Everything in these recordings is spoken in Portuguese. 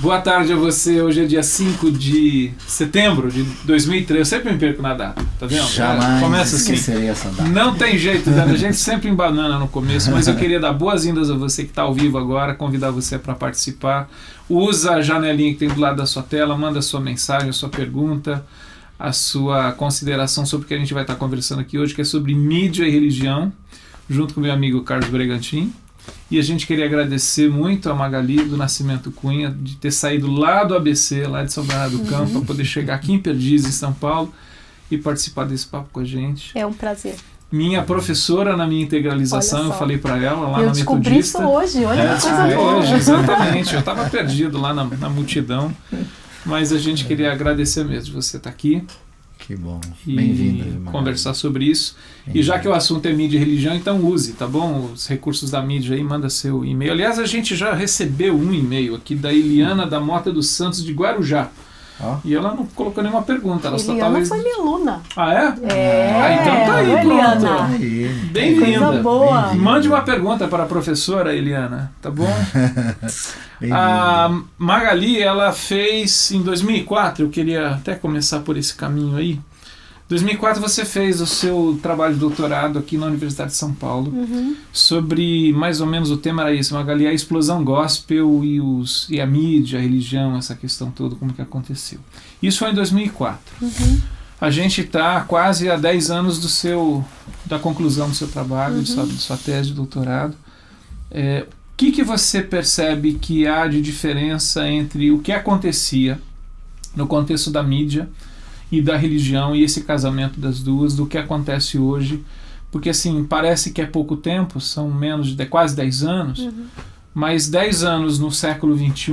Boa tarde a você. Hoje é dia 5 de setembro de 2003. Eu sempre me perco na data, tá vendo? Jamais começa esquecerei essa data. Não tem jeito, né? A gente sempre embanana no começo, mas eu queria dar boas-vindas a você que está ao vivo agora, convidar você para participar. Usa a janelinha que tem do lado da sua tela, manda a sua mensagem, a sua pergunta, a sua consideração sobre o que a gente vai estar conversando aqui hoje, que é sobre mídia e religião, junto com meu amigo Carlos Bregantin. E a gente queria agradecer muito a Magali do Nascimento Cunha de ter saído lá do ABC, lá de São Bernardo do Campo, para poder chegar aqui em Perdizes, em São Paulo, e participar desse papo com a gente. É um prazer. Minha professora na minha integralização, eu falei para ela lá eu na descobri Metodista. Isso hoje, olha que coisa boa. Hoje, exatamente, eu estava perdido lá na multidão, mas a gente queria agradecer mesmo de você estar aqui. Que bom, bem-vindo. Conversar sobre isso. E já que o assunto é mídia e religião, então use, tá bom? Os recursos da mídia aí, manda seu e-mail. Aliás, a gente já recebeu um e-mail aqui da Eliana da Mota dos Santos de Guarujá. E ela não colocou nenhuma pergunta. Ela Eliana só talvez... foi minha aluna. Ah, é? Então tá aí, Eliana. Bem-vinda. Coisa boa. Mande uma pergunta para a professora Eliana, tá bom? A Magali, ela fez em 2004, eu queria até começar por esse caminho aí. Em 2004 você fez o seu trabalho de doutorado aqui na Universidade de São Paulo, sobre, mais ou menos o tema era esse, Magali, a explosão gospel e a mídia, a religião, essa questão toda, como que aconteceu. Isso foi em 2004. A gente está quase há 10 anos da conclusão do seu trabalho, de sua tese de doutorado. O que você percebe que há de diferença entre o que acontecia no contexto da mídia e da religião e esse casamento das duas, do que acontece hoje? Porque assim, parece que é pouco tempo, são menos de quase 10 anos, mas 10 anos no século XXI,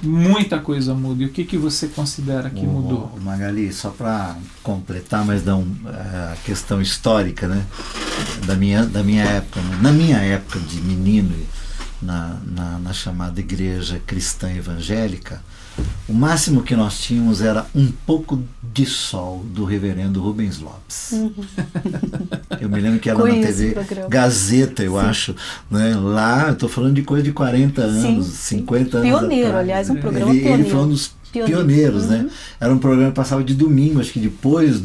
muita coisa muda. E o que você considera que mudou? Magali, só para completar, mas dar a questão histórica, né, da minha época, né? Na minha época de menino, na chamada igreja cristã evangélica, o máximo que nós tínhamos era um pouco de sol do reverendo Rubens Lopes. Eu me lembro que era na TV Gazeta, eu acho, né? Lá, eu estou falando de coisa de 40 anos, 50 anos pioneiro, atrás. aliás, um programa pioneiro. Ele foi um dos pioneiros, né? Era um programa que passava de domingo, acho que depois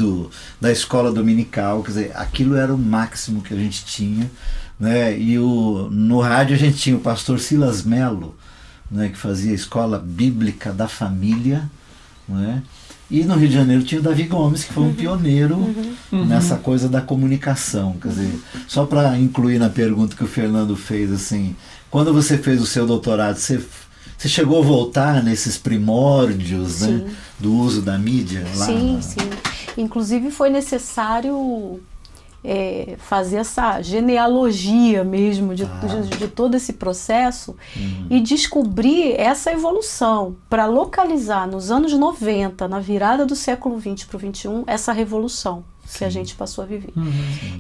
da escola dominical, quer dizer, aquilo era o máximo que a gente tinha, né? E no rádio a gente tinha o pastor Silas Melo, né, que fazia a Escola Bíblica da Família, né? E no Rio de Janeiro tinha o Davi Gomes, que foi um pioneiro nessa coisa da comunicação. Quer dizer, só para incluir na pergunta que o Fernando fez, assim, quando você fez o seu doutorado, você chegou a voltar nesses primórdios, né, do uso da mídia? Lá sim. Inclusive foi necessário fazer essa genealogia mesmo de todo esse processo e descobrir essa evolução para localizar nos anos 90, na virada do século XX para o XXI, essa revolução que a gente passou a viver.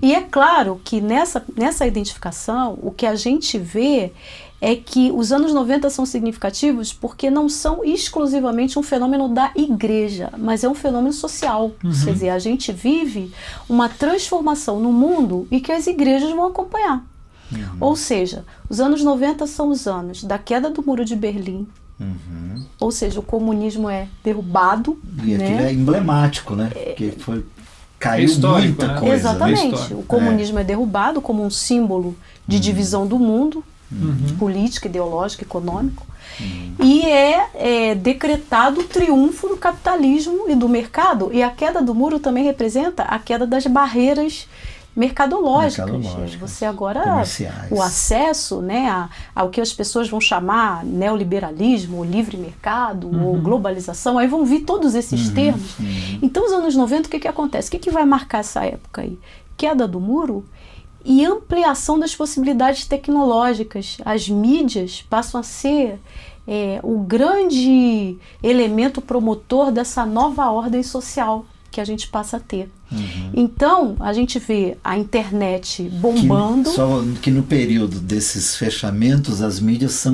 E é claro que nessa identificação, o que a gente vê é que os anos 90 são significativos porque não são exclusivamente um fenômeno da igreja, mas é um fenômeno social. Quer dizer, a gente vive uma transformação no mundo e que as igrejas vão acompanhar. Ou seja, os anos 90 são os anos da queda do Muro de Berlim, ou seja, o comunismo é derrubado. E aquilo é emblemático, né? Porque caiu histórico, muita coisa. Exatamente. O comunismo é derrubado como um símbolo de divisão do mundo, política, ideológico, econômico, e é decretado o triunfo do capitalismo e do mercado, e a queda do muro também representa a queda das barreiras mercadológicas. Você agora, o acesso, né, ao que as pessoas vão chamar neoliberalismo, ou livre mercado, ou globalização, aí vão vir todos esses termos. Então, os anos 90, o que acontece? O que vai marcar essa época aí? Queda do muro e ampliação das possibilidades tecnológicas. As mídias passam a ser o grande elemento promotor dessa nova ordem social que a gente passa a ter. Então, a gente vê a internet bombando. Só que no período desses fechamentos, as mídias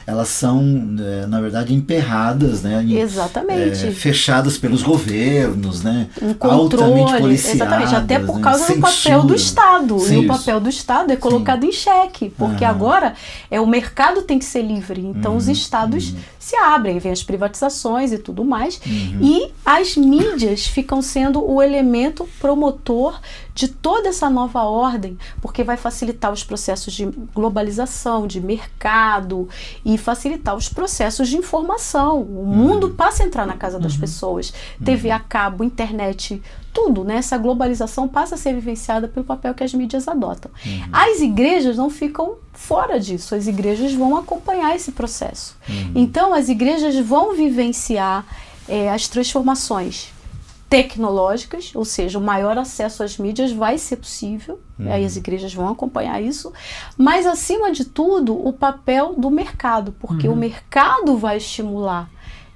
elas são, na verdade, emperradas, né? Exatamente. Fechadas pelos governos, né? Um controle, altamente policiadas. Exatamente, até por né? causa do papel do Estado. Sim, e o isso. papel do Estado é colocado em xeque, porque agora o mercado tem que ser livre. Então, os estados se abrem, vem as privatizações e tudo mais. E as mídias ficam sendo o elemento promotor de toda essa nova ordem, porque vai facilitar os processos de globalização, de mercado e facilitar os processos de informação. O mundo passa a entrar na casa das pessoas. TV a cabo, internet, tudo, né? Essa globalização passa a ser vivenciada pelo papel que as mídias adotam. As igrejas não ficam fora disso, as igrejas vão acompanhar esse processo. Então, as igrejas vão vivenciar as transformações tecnológicas, ou seja, o maior acesso às mídias vai ser possível, aí as igrejas vão acompanhar isso, mas acima de tudo o papel do mercado, porque o mercado vai estimular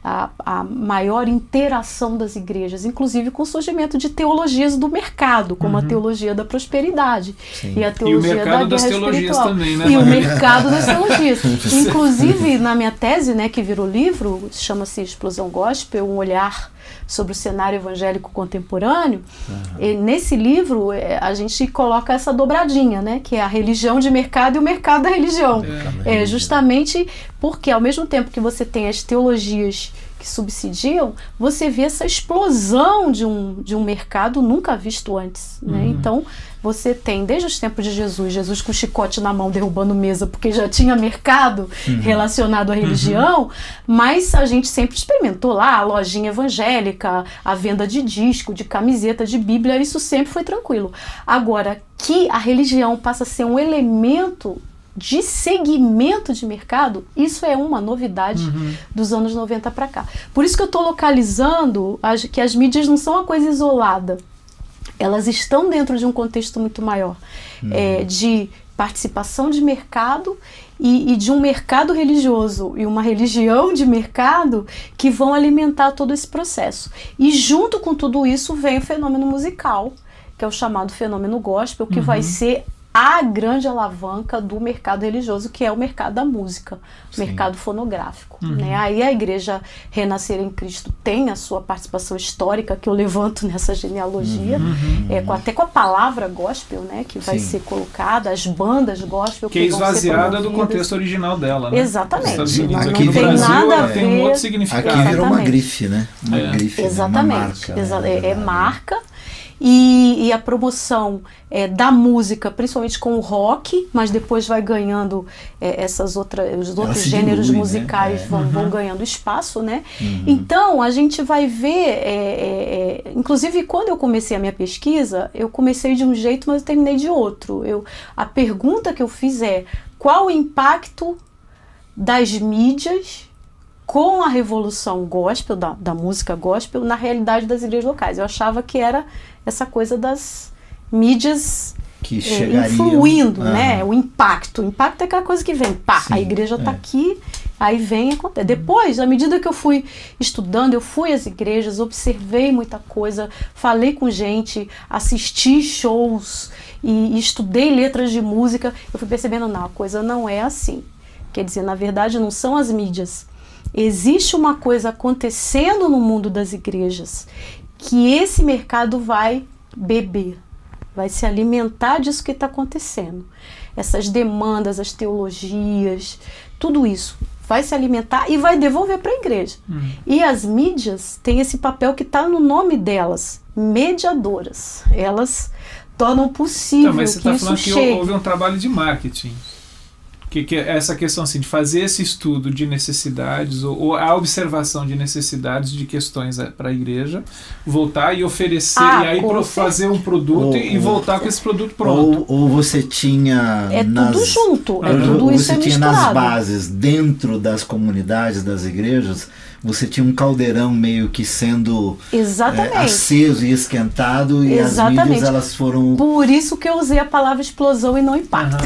a maior interação das igrejas, inclusive com o surgimento de teologias do mercado, como a teologia da prosperidade. Sim. E a teologia e o mercado da das guerra teologias espiritual. também, né? E o mercado das teologias. Inclusive, na minha tese, né, que virou livro, chama-se Explosão Gospel, um olhar sobre o cenário evangélico contemporâneo, e nesse livro a gente coloca essa dobradinha, né, que é a religião de mercado e o mercado da religião. Justamente porque ao mesmo tempo que você tem as teologias que subsidiam, você vê essa explosão de um mercado nunca visto antes, né? Então, você tem, desde os tempos de Jesus com chicote na mão derrubando mesa, porque já tinha mercado relacionado à religião, mas a gente sempre experimentou lá a lojinha evangélica, a venda de disco, de camiseta, de Bíblia, isso sempre foi tranquilo. Agora, que a religião passa a ser um elemento de segmento de mercado, isso é uma novidade dos anos 90 para cá. Por isso que eu estou localizando que as mídias não são uma coisa isolada. Elas estão dentro de um contexto muito maior, de participação de mercado e de um mercado religioso e uma religião de mercado que vão alimentar todo esse processo. E junto com tudo isso vem o fenômeno musical, que é o chamado fenômeno gospel, que vai ser a grande alavanca do mercado religioso, que é o mercado da música, o mercado fonográfico. Né? Aí a Igreja Renascer em Cristo tem a sua participação histórica, que eu levanto nessa genealogia, até com a palavra gospel, né, que vai ser colocada, as bandas gospel que é esvaziada do contexto original dela. Né? Exatamente. Não Aqui tem Brasil, nada a ver. ver. Tem um outro significado. Aqui virou uma grife, né? Uma grife, Exatamente. Né? Uma marca. É marca. E a promoção da música, principalmente com o rock, mas depois vai ganhando os outros gêneros dilui, musicais, né? vão ganhando espaço, né? Então, a gente vai ver, inclusive quando eu comecei a minha pesquisa, eu comecei de um jeito, mas eu terminei de outro. A pergunta que eu fiz qual o impacto das mídias com a revolução gospel, da música gospel, na realidade das igrejas locais. Eu achava que era essa coisa das mídias que influindo, né? O impacto. O impacto é aquela coisa que vem, pá, a igreja está aqui, aí vem e acontece. Depois, à medida que eu fui estudando, eu fui às igrejas, observei muita coisa, falei com gente, assisti shows e estudei letras de música, eu fui percebendo, não, a coisa não é assim. Quer dizer, na verdade, não são as mídias. Existe uma coisa acontecendo no mundo das igrejas que esse mercado vai beber, vai se alimentar disso que está acontecendo. Essas demandas, as teologias, tudo isso vai se alimentar e vai devolver para a igreja. E as mídias têm esse papel que está no nome delas, mediadoras. Elas tornam possível mas você que está isso falando chegue. Que houve um trabalho de marketing. Que é essa questão assim, de fazer esse estudo de necessidades ou a observação de necessidades de questões para a igreja, voltar e oferecer, e aí fazer um produto e voltar com esse produto pronto. Ou você tinha... tudo junto, tudo isso você tinha misturado. nas bases, dentro das comunidades, das igrejas, você tinha um caldeirão meio que sendo Exatamente. aceso e esquentado, e Exatamente. as mídias elas foram... Por isso que eu usei a palavra explosão e não impacto.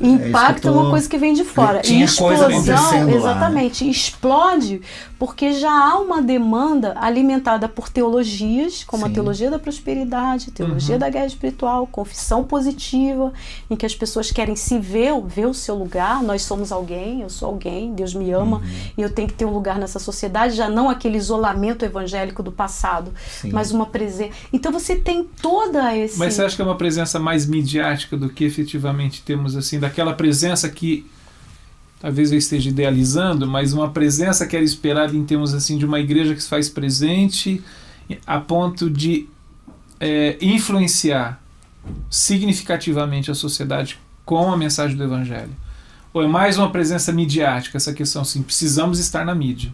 Impacto é uma coisa que vem de fora. Tinha E explosão, coisa acontecendo exatamente, lá, né? Explode porque já há uma demanda alimentada por teologias, como a teologia da prosperidade, a teologia da guerra espiritual, confissão positiva, em que as pessoas querem se ver o seu lugar. Nós somos alguém, eu sou alguém, Deus me ama, e eu tenho que ter um lugar nessa sociedade, já não aquele isolamento evangélico do passado, mas uma presença. Então você tem toda esse... Mas você acha que é uma presença mais midiática do que efetivamente temos, assim, daquela presença que talvez eu esteja idealizando, mas uma presença que era esperada em termos assim de uma igreja que se faz presente a ponto de influenciar significativamente a sociedade com a mensagem do Evangelho? Ou é mais uma presença midiática, essa questão assim, precisamos estar na mídia?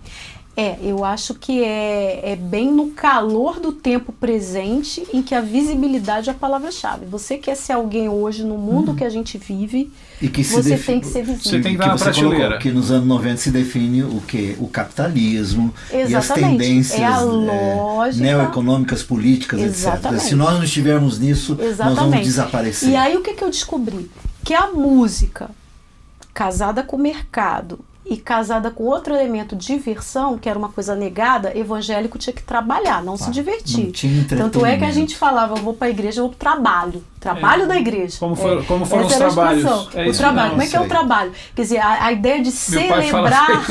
Eu acho que é bem no calor do tempo presente em que a visibilidade é a palavra-chave. Você quer ser alguém hoje no mundo que a gente vive, e que você tem que ser visível. Você tem que estar na prateleira. Que nos anos 90 se define o quê? O capitalismo. Exatamente. E as tendências a lógica, neoeconômicas, políticas, exatamente. etc. Se nós não estivermos nisso, nós vamos desaparecer. E aí o que eu descobri? Que a música casada com o mercado e casada com outro elemento, diversão, que era uma coisa negada, evangélico tinha que trabalhar, não se divertir. Não tinha Tanto é que a gente falava, eu vou para a igreja, eu vou para o trabalho da igreja. Como foram os trabalhos? O trabalho, como é que é o trabalho? Quer dizer, a ideia de celebrar,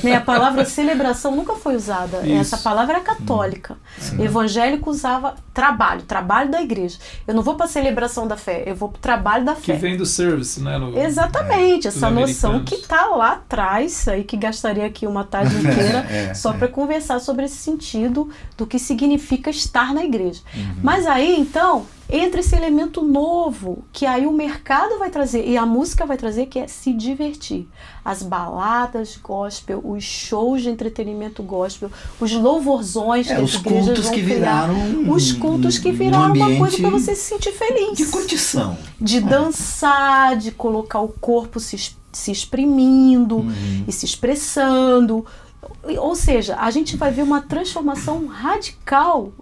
né, a palavra celebração nunca foi usada. Essa palavra é católica. Evangélico usava trabalho da igreja. Eu não vou para a celebração da fé, eu vou para o trabalho da fé. Que vem do service, né? Exatamente, essa noção que está lá atrás, aí que gastaria aqui uma tarde inteira só para conversar sobre esse sentido do que significa estar na igreja. Mas aí, então, entra esse elemento novo, que aí o mercado vai trazer, e a música vai trazer, que é se divertir. As baladas gospel, os shows de entretenimento gospel, os louvorzões que as igrejas vão criar. Os cultos que viraram uma coisa para você se sentir feliz. De curtição. De dançar, de colocar o corpo se exprimindo e se expressando. Ou seja, a gente vai ver uma transformação radical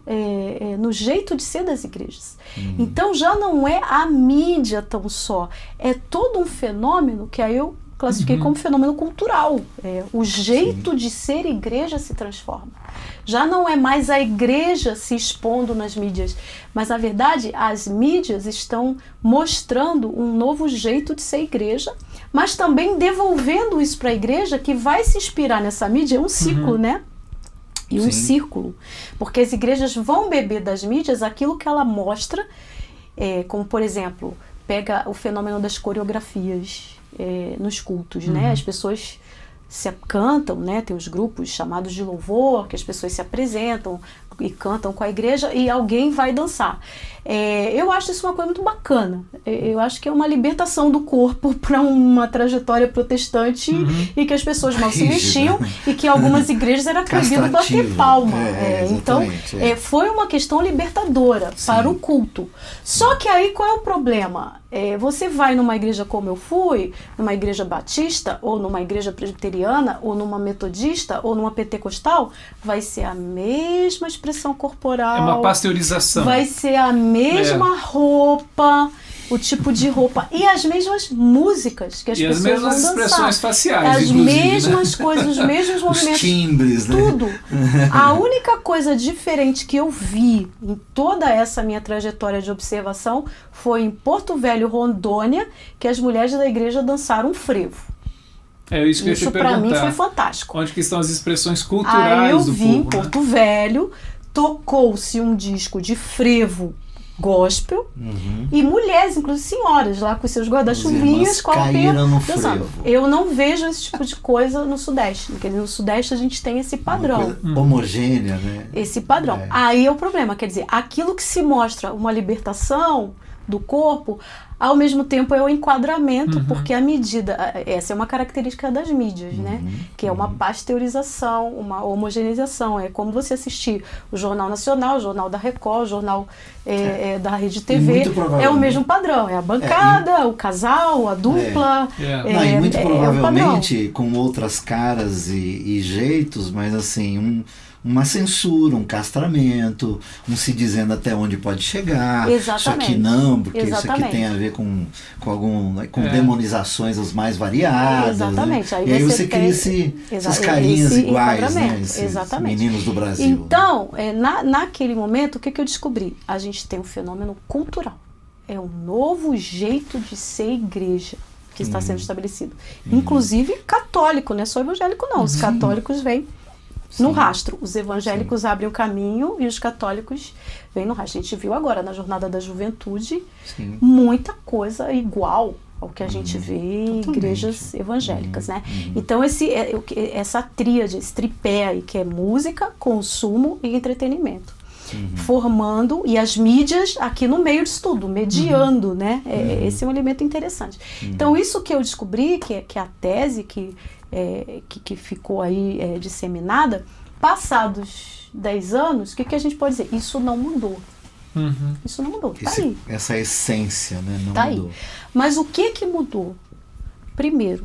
no jeito de ser das igrejas. Então já não é a mídia tão só, é todo um fenômeno que aí eu classifiquei como fenômeno cultural. O jeito de ser igreja se transforma. Já não é mais a igreja se expondo nas mídias, mas na verdade as mídias estão mostrando um novo jeito de ser igreja, mas também devolvendo isso para a igreja, que vai se inspirar nessa mídia. É um ciclo, né? E um círculo. Porque as igrejas vão beber das mídias aquilo que ela mostra, como por exemplo, pega o fenômeno das coreografias nos cultos, né? As pessoas se cantam, né? Tem os grupos chamados de louvor, que as pessoas se apresentam e cantam com a igreja e alguém vai dançar. Eu acho isso uma coisa muito bacana. Eu acho que é uma libertação do corpo para uma trajetória protestante e que as pessoas mal se mexiam e que algumas igrejas era proibido bater palma. Então, foi uma questão libertadora para o culto. Só que aí qual é o problema? Você vai numa igreja como eu fui, numa igreja batista, ou numa igreja presbiteriana, ou numa metodista, ou numa pentecostal, vai ser a mesma expressão corporal. É uma pasteurização. Vai ser a mesma roupa, o tipo de roupa e as mesmas músicas que as pessoas vão dançar. E as mesmas expressões faciais, as mesmas coisas, os mesmos movimentos. Os timbres, né? Tudo. A única coisa diferente que eu vi em toda essa minha trajetória de observação foi em Porto Velho, Rondônia, que as mulheres da igreja dançaram frevo. Isso para mim foi fantástico. Onde que estão as expressões culturais aí eu do vi povo, em Porto Velho, tocou-se um disco de frevo gospel e mulheres, inclusive senhoras, lá com seus guarda-chuvinhas, com a roupinha dançando. Eu não vejo esse tipo de coisa no Sudeste, porque no Sudeste a gente tem esse padrão. Homogênea, né? Esse padrão. Aí é o problema, quer dizer, aquilo que se mostra uma libertação do corpo, ao mesmo tempo é o enquadramento, porque a medida, essa é uma característica das mídias, né? Que é uma pasteurização, uma homogeneização. É como você assistir o Jornal Nacional, o Jornal da Record, o Jornal da Rede TV. É o mesmo padrão, é a bancada, o casal, a dupla. E muito provavelmente com outras caras e jeitos, mas assim, uma censura, um castramento, um se dizendo até onde pode chegar. Exatamente. Isso aqui não, porque Exatamente. Isso aqui tem a ver com demonizações as mais variadas. Exatamente. Né? E aí você cria essas carinhas iguais, né? Esses meninos do Brasil. Então, naquele momento, o que eu descobri? A gente tem um fenômeno cultural. É um novo jeito de ser igreja que está sendo estabelecido. Inclusive católico, não é só evangélico não. Os católicos vêm no rastro. Os evangélicos abrem o caminho e os católicos vêm no rastro. A gente viu agora na Jornada da Juventude muita coisa igual ao que a gente vê em igrejas evangélicas, né? Então essa tríade, esse tripé aí, que é música, consumo e entretenimento. Formando, e as mídias aqui no meio disso tudo, mediando, né? Esse é um elemento interessante. Então isso que eu descobri, que é a tese que ficou aí disseminada, passados 10 anos, o que a gente pode dizer? Isso não mudou. Isso não mudou, tá aí. Essa essência, né? Não tá mudou. Aí. Mas o que mudou? Primeiro,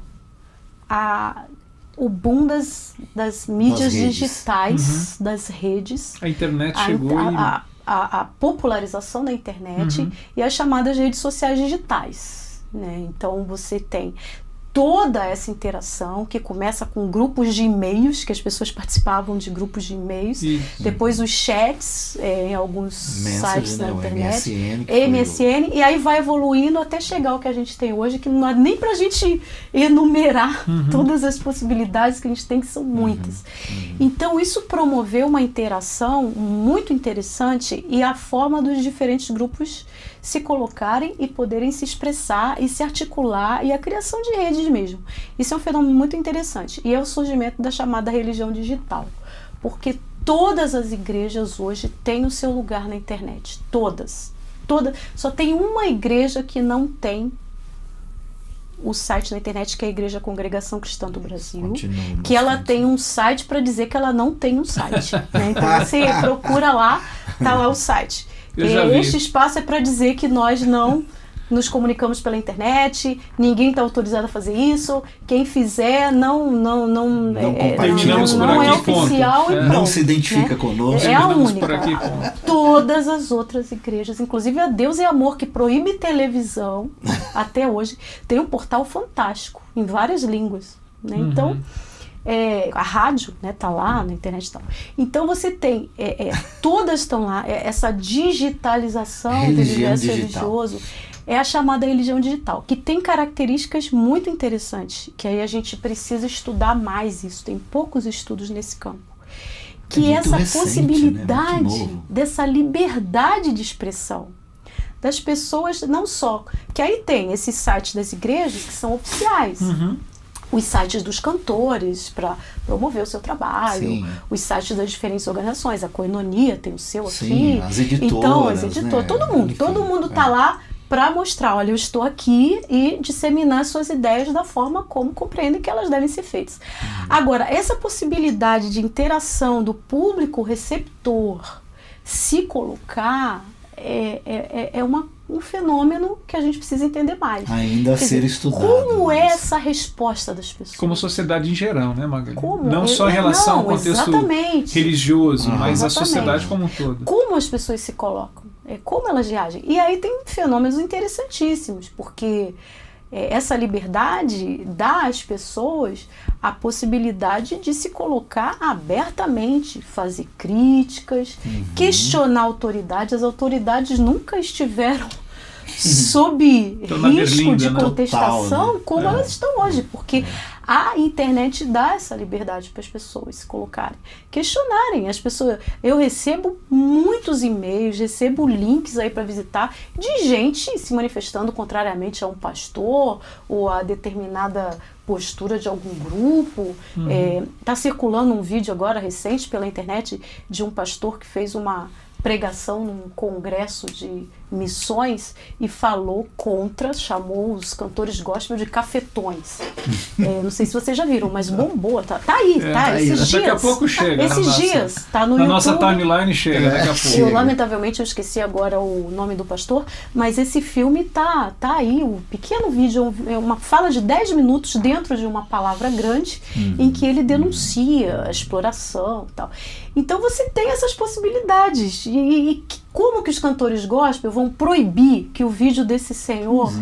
o boom das mídias digitais, das redes. A internet chegou a popularização da internet e as chamadas redes sociais digitais, né? Então você tem toda essa interação que começa com grupos de e-mails, que as pessoas participavam de grupos de e-mails, depois os chats em alguns sites na internet, MSN, e aí vai evoluindo até chegar ao que a gente tem hoje, que não é nem pra gente enumerar todas as possibilidades que a gente tem, que são muitas. Então isso promoveu uma interação muito interessante e a forma dos diferentes grupos se colocarem e poderem se expressar e se articular, e a criação de redes mesmo. Isso é um fenômeno muito interessante. E é o surgimento da chamada religião digital. Porque todas as igrejas hoje têm o seu lugar na internet. Todas. Só tem uma igreja que não tem o site na internet, que é a Igreja Congregação Cristã do Brasil, que ela tem um site para dizer que ela não tem um site. Né? Então você procura lá, tá lá o site. Este espaço é para dizer que nós não nos comunicamos pela internet, ninguém está autorizado a fazer isso, quem fizer não é oficial e pronto, não se identifica conosco. É a única. Todas as outras igrejas, inclusive a Deus é Amor, que proíbe televisão até hoje, tem um portal fantástico em várias línguas, né? Então a rádio, né, tá lá na internet e tal. Então você tem todas estão lá, essa digitalização do universo religioso é a chamada religião digital, que tem características muito interessantes, que aí a gente precisa estudar mais isso, tem poucos estudos nesse campo, que essa recente, possibilidade, né? Dessa liberdade de expressão das pessoas, não só, que aí tem esses sites das igrejas que são oficiais, os sites dos cantores para promover o seu trabalho, os sites das diferentes organizações, a Koinonia tem o seu aqui, as editoras, então as editoras, né? todo mundo tá lá para mostrar, olha, eu estou aqui, e disseminar suas ideias da forma como compreendem que elas devem ser feitas. Agora, essa possibilidade de interação do público receptor se colocar é um fenômeno que a gente precisa entender mais. Ainda a ser estudado. Como é essa resposta das pessoas? Como sociedade em geral, né, Magali? Não só em relação ao contexto religioso, mas a sociedade como um todo. Como as pessoas se colocam, como elas reagem. E aí tem fenômenos interessantíssimos, porque essa liberdade dá às pessoas a possibilidade de se colocar abertamente, fazer críticas, questionar autoridades. As autoridades nunca estiveram sob risco de contestação, total, né? Como elas estão hoje, porque a internet dá essa liberdade para as pessoas se colocarem, questionarem. As pessoas, eu recebo muitos e-mails, recebo links aí para visitar de gente se manifestando contrariamente a um pastor ou a determinada postura de algum grupo. Tá circulando um vídeo agora recente pela internet de um pastor que fez uma pregação num congresso de missões e chamou os cantores gospel de cafetões. Não sei se vocês já viram, mas bombou, tá aí, esses dias. Daqui a pouco chega. Esses dias, tá no YouTube. Nossa timeline chega daqui a pouco. Lamentavelmente, eu esqueci agora o nome do pastor, mas esse filme tá aí, um pequeno vídeo, uma fala de 10 minutos dentro de uma palavra grande, em que ele denuncia a exploração e tal. Então você tem essas possibilidades. E como que os cantores gospel vão proibir que o vídeo desse senhor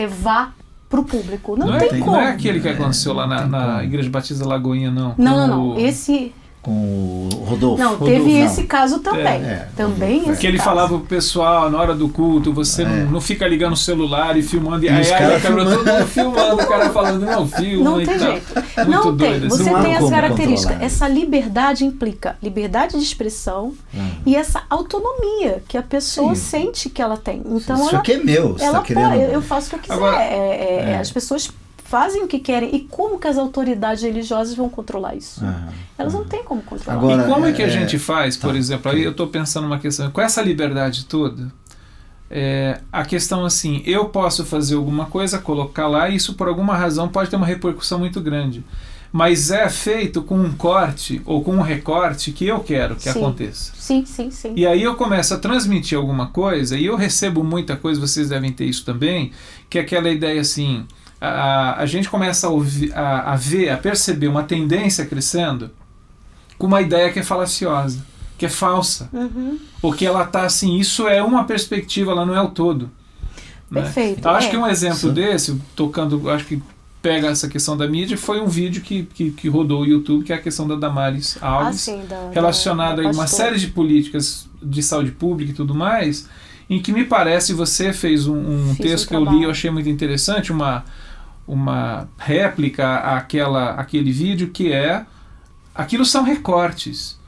vá para o público? Não tem como. Não é aquele que aconteceu lá na Igreja Batista Lagoinha, não. Não. Esse... Com o Rodolfo. Não, teve esse caso também. Também esse que ele caso. falava pro pessoal, na hora do culto, você não fica ligando o celular e filmando. E aí a câmera todo mundo filmando, o cara falando, não, filma. Não tem jeito. Não tem. Doido, você tem essa característica. Controlar. Essa liberdade implica liberdade de expressão e essa autonomia que a pessoa sente que ela tem. Então, isso aqui é meu. Ela tá querendo... eu faço o que eu quiser. Agora, as pessoas fazem o que querem. E como que as autoridades religiosas vão controlar isso? Elas não têm como controlar. Agora, e como é que a gente faz, por exemplo, aí eu estou pensando numa questão, com essa liberdade toda, a questão assim, eu posso fazer alguma coisa, colocar lá, e isso por alguma razão pode ter uma repercussão muito grande. Mas é feito com um corte ou com um recorte que eu quero que aconteça. Sim. E aí eu começo a transmitir alguma coisa, e eu recebo muita coisa, vocês devem ter isso também, que é aquela ideia assim... A gente começa a perceber uma tendência crescendo com uma ideia que é falaciosa, que é falsa. Ou que ela está assim, isso é uma perspectiva, ela não é o todo. Perfeito. Né? Então, acho que um exemplo desse, acho que pega essa questão da mídia, foi um vídeo que rodou o YouTube, que é a questão da Damares Alves, relacionada a uma série de políticas de saúde pública e tudo mais, em que me parece, você fez um texto que eu li, eu achei muito interessante, uma réplica àquele vídeo, que aquilo são recortes,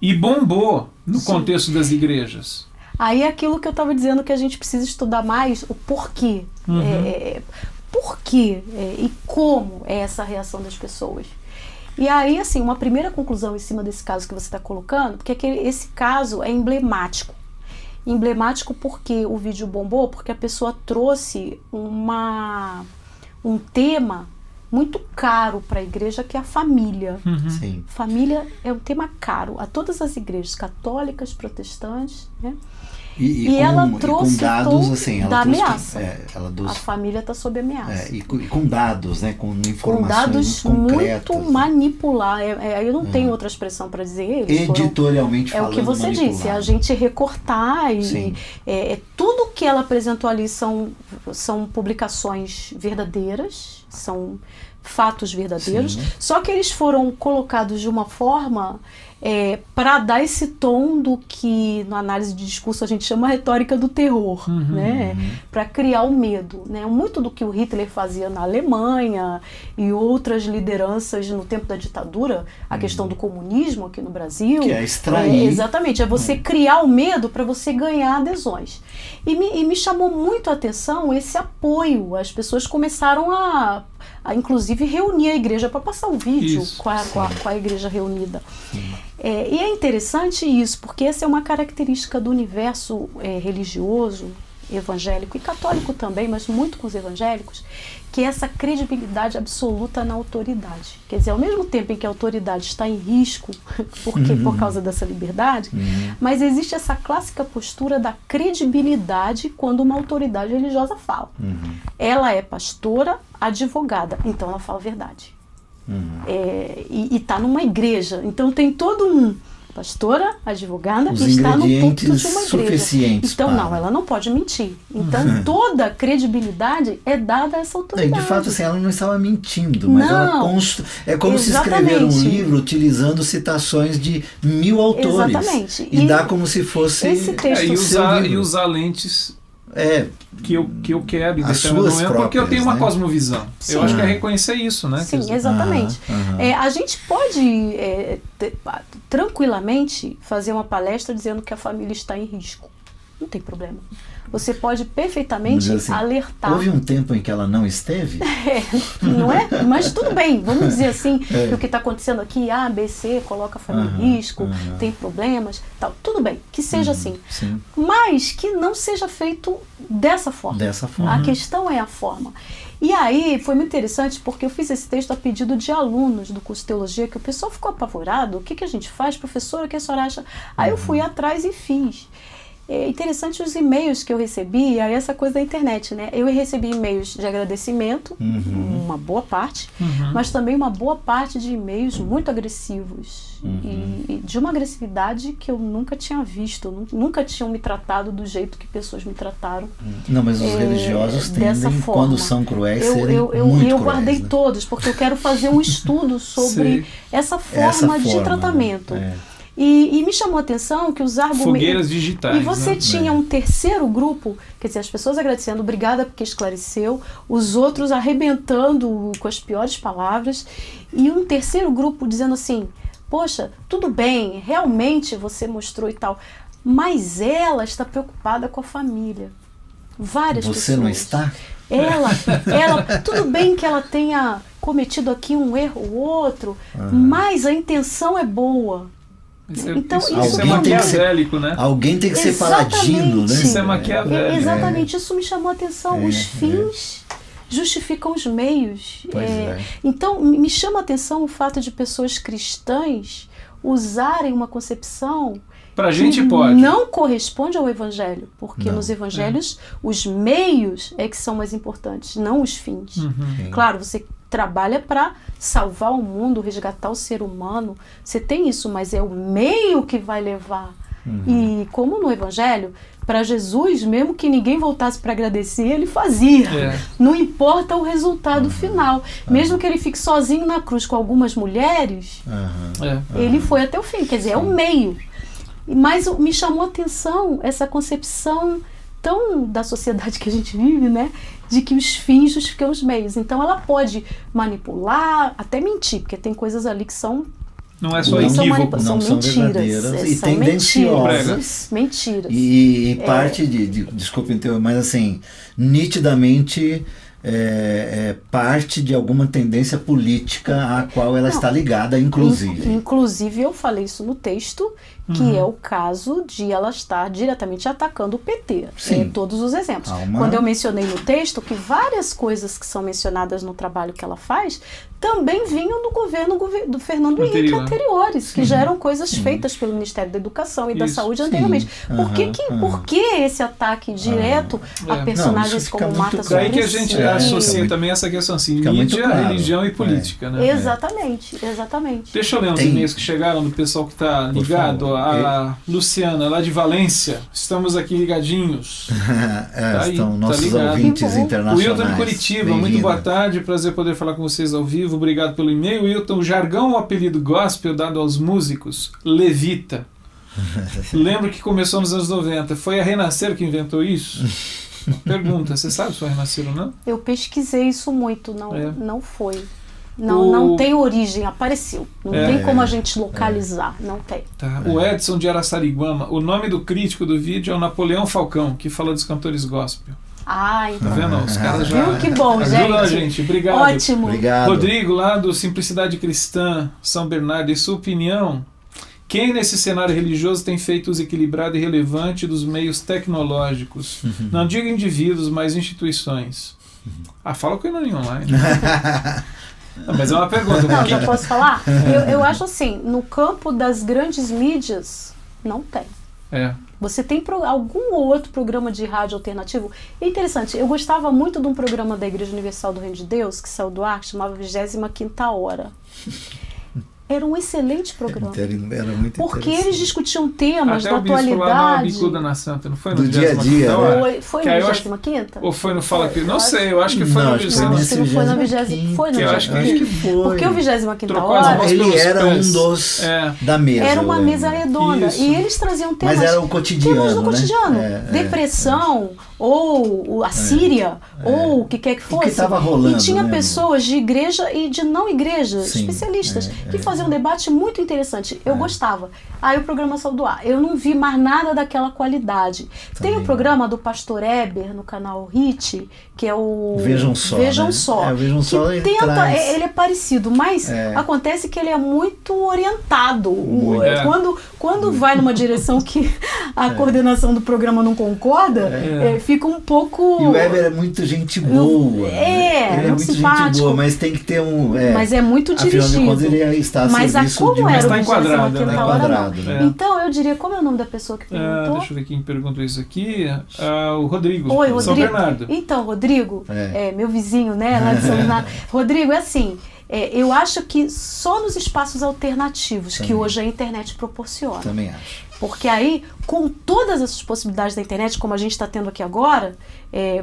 e bombou no contexto das igrejas. Aí é aquilo que eu estava dizendo, que a gente precisa estudar mais o porquê. Por quê e como é essa reação das pessoas. E aí, assim, uma primeira conclusão em cima desse caso que você está colocando, porque esse caso é emblemático. Emblemático porque o vídeo bombou, porque a pessoa trouxe um tema muito caro para a igreja, que é a família. Sim. Família é um tema caro a todas as igrejas católicas, protestantes, né? E ela trouxe com dados, assim, da ameaça. A família está sob ameaça. E com dados, né? Com informações com dados concretas. Muito manipular. Eu não tenho outra expressão para dizer. Editorialmente falando, é o que você disse. A gente recortar tudo que ela apresentou ali são publicações verdadeiras, são fatos verdadeiros. Sim. Só que eles foram colocados de uma forma para dar esse tom do que na análise de discurso a gente chama retórica do terror, né? Para criar o medo, né? Muito do que o Hitler fazia na Alemanha e outras lideranças no tempo da ditadura, a questão do comunismo aqui no Brasil, que é extrair, exatamente, é você criar o medo para você ganhar adesões. E me chamou muito a atenção esse apoio. As pessoas começaram a inclusive reunir a igreja para passar o vídeo com a igreja reunida. E é interessante isso, porque essa é uma característica do universo religioso, evangélico e católico também, mas muito com os evangélicos, que é essa credibilidade absoluta na autoridade. Quer dizer, ao mesmo tempo em que a autoridade está em risco, por causa dessa liberdade, mas existe essa clássica postura da credibilidade quando uma autoridade religiosa fala. Ela é pastora, advogada, então ela fala a verdade. E está numa igreja, então tem todo pastora, advogada, os está no púlpito de uma igreja. Então, ela não pode mentir. Então, toda a credibilidade é dada a essa autoridade. De fato, assim, ela não estava mentindo, mas é como se escrever um livro utilizando citações de 1000 autores. Exatamente. E dá como se fosse esse texto e usar lentes que eu quero, as suas próprias, porque eu tenho uma cosmovisão. Sim. Eu acho que é reconhecer isso, né? Sim, exatamente. A gente pode tranquilamente fazer uma palestra dizendo que a família está em risco. Não tem problema. Você pode perfeitamente assim, alertar. Houve um tempo em que ela não esteve? Não é? Mas tudo bem, vamos dizer assim, que o que está acontecendo aqui, A, B, C, coloca a família em risco, tem problemas, tal. Tudo bem, que seja assim. Sim. Mas que não seja feito dessa forma. Dessa forma. A questão é a forma. E aí foi muito interessante porque eu fiz esse texto a pedido de alunos do curso de teologia, que o pessoal ficou apavorado. O que a gente faz, professora, o que a senhora acha? Aí eu fui atrás e fiz. É interessante os e-mails que eu recebi, aí essa coisa da internet, né? Eu recebi e-mails de agradecimento, uma boa parte, mas também uma boa parte de e-mails muito agressivos. E de uma agressividade que eu nunca tinha visto, nunca tinham me tratado do jeito que pessoas me trataram. Não, mas os religiosos tendem, quando são cruéis, serem muito cruéis. Eu guardei todos, porque eu quero fazer um estudo sobre essa forma de tratamento. E me chamou a atenção que os argumentos... Fogueiras digitais. E você tinha um terceiro grupo, quer dizer, as pessoas agradecendo, obrigada porque esclareceu, os outros arrebentando com as piores palavras, e um terceiro grupo dizendo assim, poxa, tudo bem, realmente você mostrou e tal, mas ela está preocupada com a família. Várias pessoas. Você não está? Ela, tudo bem que ela tenha cometido aqui um erro ou outro, mas a intenção é boa. Então, isso é maquiavélico, né? Alguém tem que ser paladino, né? Isso é maquiavélico. Exatamente, isso me chamou a atenção. Os fins justificam os meios. Então, me chama a atenção o fato de pessoas cristãs usarem uma concepção pra gente que pode. Não corresponde ao evangelho, porque nos evangelhos os meios é que são mais importantes, não os fins. Claro, você trabalha para salvar o mundo, resgatar o ser humano, você tem isso, mas é o meio que vai levar. E como no evangelho, para Jesus, mesmo que ninguém voltasse para agradecer, ele fazia. Não importa o resultado final. Mesmo que ele fique sozinho na cruz com algumas mulheres, ele foi até o fim. Quer dizer, é o meio. Mas me chamou a atenção essa concepção tão da sociedade que a gente vive, né? De que os fins justificam os meios. Então ela pode manipular, até mentir, porque tem coisas ali que são... Não é só equívoco, são mentiras. E são tendenciosas. Mentiras. E parte desculpe interromper, mas assim, nitidamente parte de alguma tendência política a qual ela está ligada, inclusive. Inclusive eu falei isso no texto, que é o caso de ela estar diretamente atacando o PT. Todos os exemplos. Quando eu mencionei no texto que várias coisas que são mencionadas no trabalho que ela faz também vinham do governo do Fernando Henrique anteriores, que já eram coisas feitas pelo Ministério da Educação e da Saúde anteriormente. Por que esse ataque direto a personagens como Marta Suplicy? Daí que a gente associa também essa questão assim, mídia, religião e política, né? Exatamente. Deixa eu ler uns e-mails que chegaram do pessoal que está ligado. A Luciana, lá de Valência, estamos aqui ligadinhos. Estão nossos ouvintes internacionais. O Wilton de Curitiba, muito boa tarde, prazer poder falar com vocês ao vivo, obrigado pelo e-mail. Wilton, jargão ou apelido gospel dado aos músicos, levita. Lembro que começou nos anos 90, foi a Renascer que inventou isso? Pergunta, você sabe se foi a Renascer ou não? Eu pesquisei isso muito, não foi. Não tem origem, apareceu. Não tem como a gente localizar, não tem. O Edson de Araçariguama, o nome do crítico do vídeo é o Napoleão Falcão, que fala dos cantores gospel. Então. Tá vendo? Os caras já que bom, ajudam a gente. Obrigado. Ótimo. Obrigado. Rodrigo, lá do Simplicidade Cristã, São Bernardo, em sua opinião, quem nesse cenário religioso tem feito uso equilibrado e relevante dos meios tecnológicos? Não digo indivíduos, mas instituições. Fala com o Inani Online. Não, mas é uma pergunta. Já posso falar? Eu acho assim, no campo das grandes mídias, não tem. Você tem algum ou outro programa de rádio alternativo? É interessante, eu gostava muito de um programa da Igreja Universal do Reino de Deus, que saiu do ar, que chamava 25ª Hora. Era um excelente programa. Era muito porque eles discutiam temas até da atualidade. Lá no Bicuda na Santa, não foi no do dia a dia. Foi no 25ª? Ou foi no Fala Cristo? Não sei, eu acho que foi no 25ª. Acho que não foi na 25ª. Foi no 25ª. Porque o 25ª Hora... Ele era um dos da mesa. Era uma mesa redonda. Isso. E eles traziam temas... Mas era o cotidiano, temas do cotidiano. Depressão, ou a Síria, ou o que quer que fosse. O que estava rolando. E tinha pessoas de igreja e de não igreja, especialistas, que faziam fazer um debate muito interessante. Eu gostava. Aí o programa saiu do ar. Eu não vi mais nada daquela qualidade. Também tem o programa do Pastor Eber no canal HIT, que é o Vejam Só. Vejam né? Só. O Vejam Só ele tenta, traz... ele é parecido, mas acontece que ele é muito orientado. Quando vai numa direção que a coordenação do programa não concorda, fica um pouco... E o Eber é muito gente boa. Ele é muito simpático. gente boa, mas tem que ter um... mas é muito dirigido. Afinal de contas, ele está a mas serviço como de... era está o enquadrado, Vigília né? Enquadrado, né? Então, eu diria, como é o nome da pessoa que perguntou? Deixa eu ver quem perguntou isso aqui. O Rodrigo, Oi, São Rodrigo. Bernardo. Então, Rodrigo, meu vizinho, né, lá de São Bernardo. Rodrigo, é assim, eu acho que só nos espaços alternativos que hoje a internet proporciona. Também acho. Porque aí, com todas essas possibilidades da internet, como a gente está tendo aqui agora,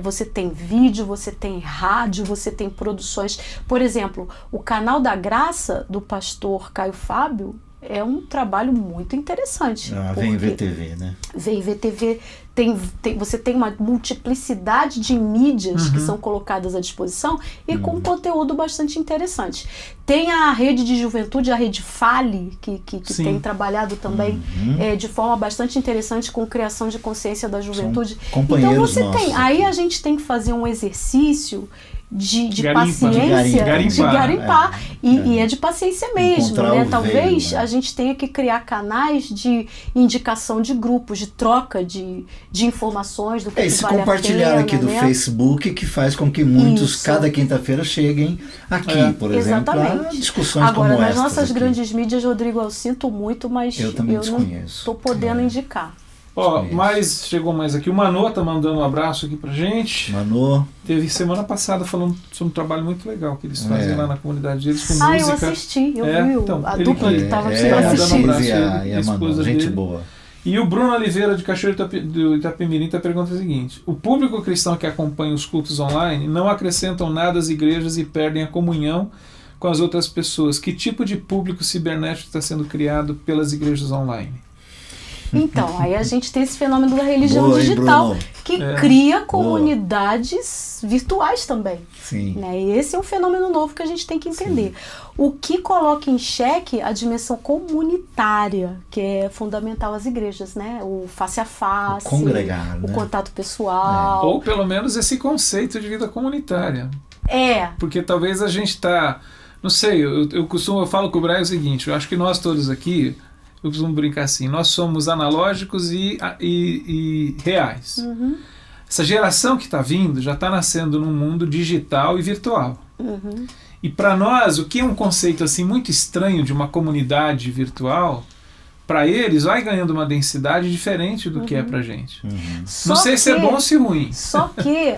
você tem vídeo, você tem rádio, você tem produções. Por exemplo, o Canal da Graça, do pastor Caio Fábio, é um trabalho muito interessante. Vem VTV, né? Vem VTV, você tem uma multiplicidade de mídias que são colocadas à disposição e com conteúdo bastante interessante. Tem a rede de juventude, a rede Fale, que tem trabalhado também de forma bastante interessante com criação de consciência da juventude. Então você tem, aí a gente tem que fazer um exercício de paciência, de garimpar. E é de paciência mesmo, encontrar né? o Talvez veio, né? a gente tenha que criar canais de indicação de grupos, de troca de informações do que Esse vale compartilhar a pena, aqui do né? Facebook que faz com que muitos, Isso. cada quinta-feira, cheguem aqui, por exemplo, a discussões Agora, como nas estas nossas aqui. grandes mídias, Rodrigo, eu sinto muito, mas Eu também não desconheço. estou podendo indicar. Mas chegou mais aqui. O Manô tá mandando um abraço aqui pra gente. Manô. Teve semana passada falando sobre um trabalho muito legal que eles fazem lá na comunidade deles com música. Eu assisti, eu vi então, a ele dupla que estava assistindo. um abraço, e a esposa Manô, gente dele. boa. E o Bruno Oliveira de Cachoeiro do Itapemirim está perguntando o seguinte: o público cristão que acompanha os cultos online não acrescentam nada às igrejas e perdem a comunhão com as outras pessoas. Que tipo de público cibernético está sendo criado pelas igrejas online? Então, aí a gente tem esse fenômeno da religião Boa, hein, digital, Bruno? que cria comunidades virtuais também. Sim. Né? E esse é um fenômeno novo que a gente tem que entender. O que coloca em xeque a dimensão comunitária, que é fundamental às igrejas, né? O face a face, O congregar, o né? contato pessoal. Ou pelo menos esse conceito de vida comunitária. Porque talvez a gente está... Não sei, eu falo com o Brian o seguinte: eu acho que nós todos aqui, eu costumo brincar assim, nós somos analógicos e reais. Essa geração que está vindo já está nascendo num mundo digital e virtual. E para nós, o que é um conceito assim muito estranho de uma comunidade virtual, para eles vai ganhando uma densidade diferente do que é para gente. Não sei se é bom ou se ruim. Só que,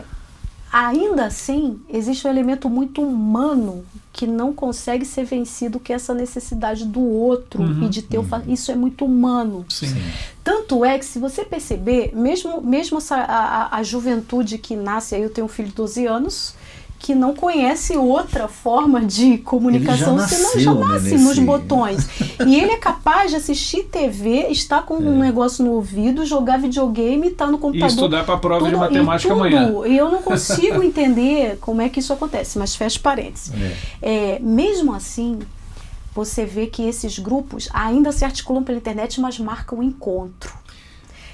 ainda assim, existe um elemento muito humano que não consegue ser vencido, que é essa necessidade do outro e de ter isso é muito humano. Sim. Tanto é que, se você perceber, mesmo a juventude que nasce, aí eu tenho um filho de 12 anos, que não conhece outra forma de comunicação senão já nasce nos botões. E ele é capaz de assistir TV, estar com um negócio no ouvido, jogar videogame, estar no computador. E estudar para a prova de matemática amanhã. E eu não consigo entender como é que isso acontece, mas fecha parênteses. Mesmo assim, você vê que esses grupos ainda se articulam pela internet, mas marcam o encontro.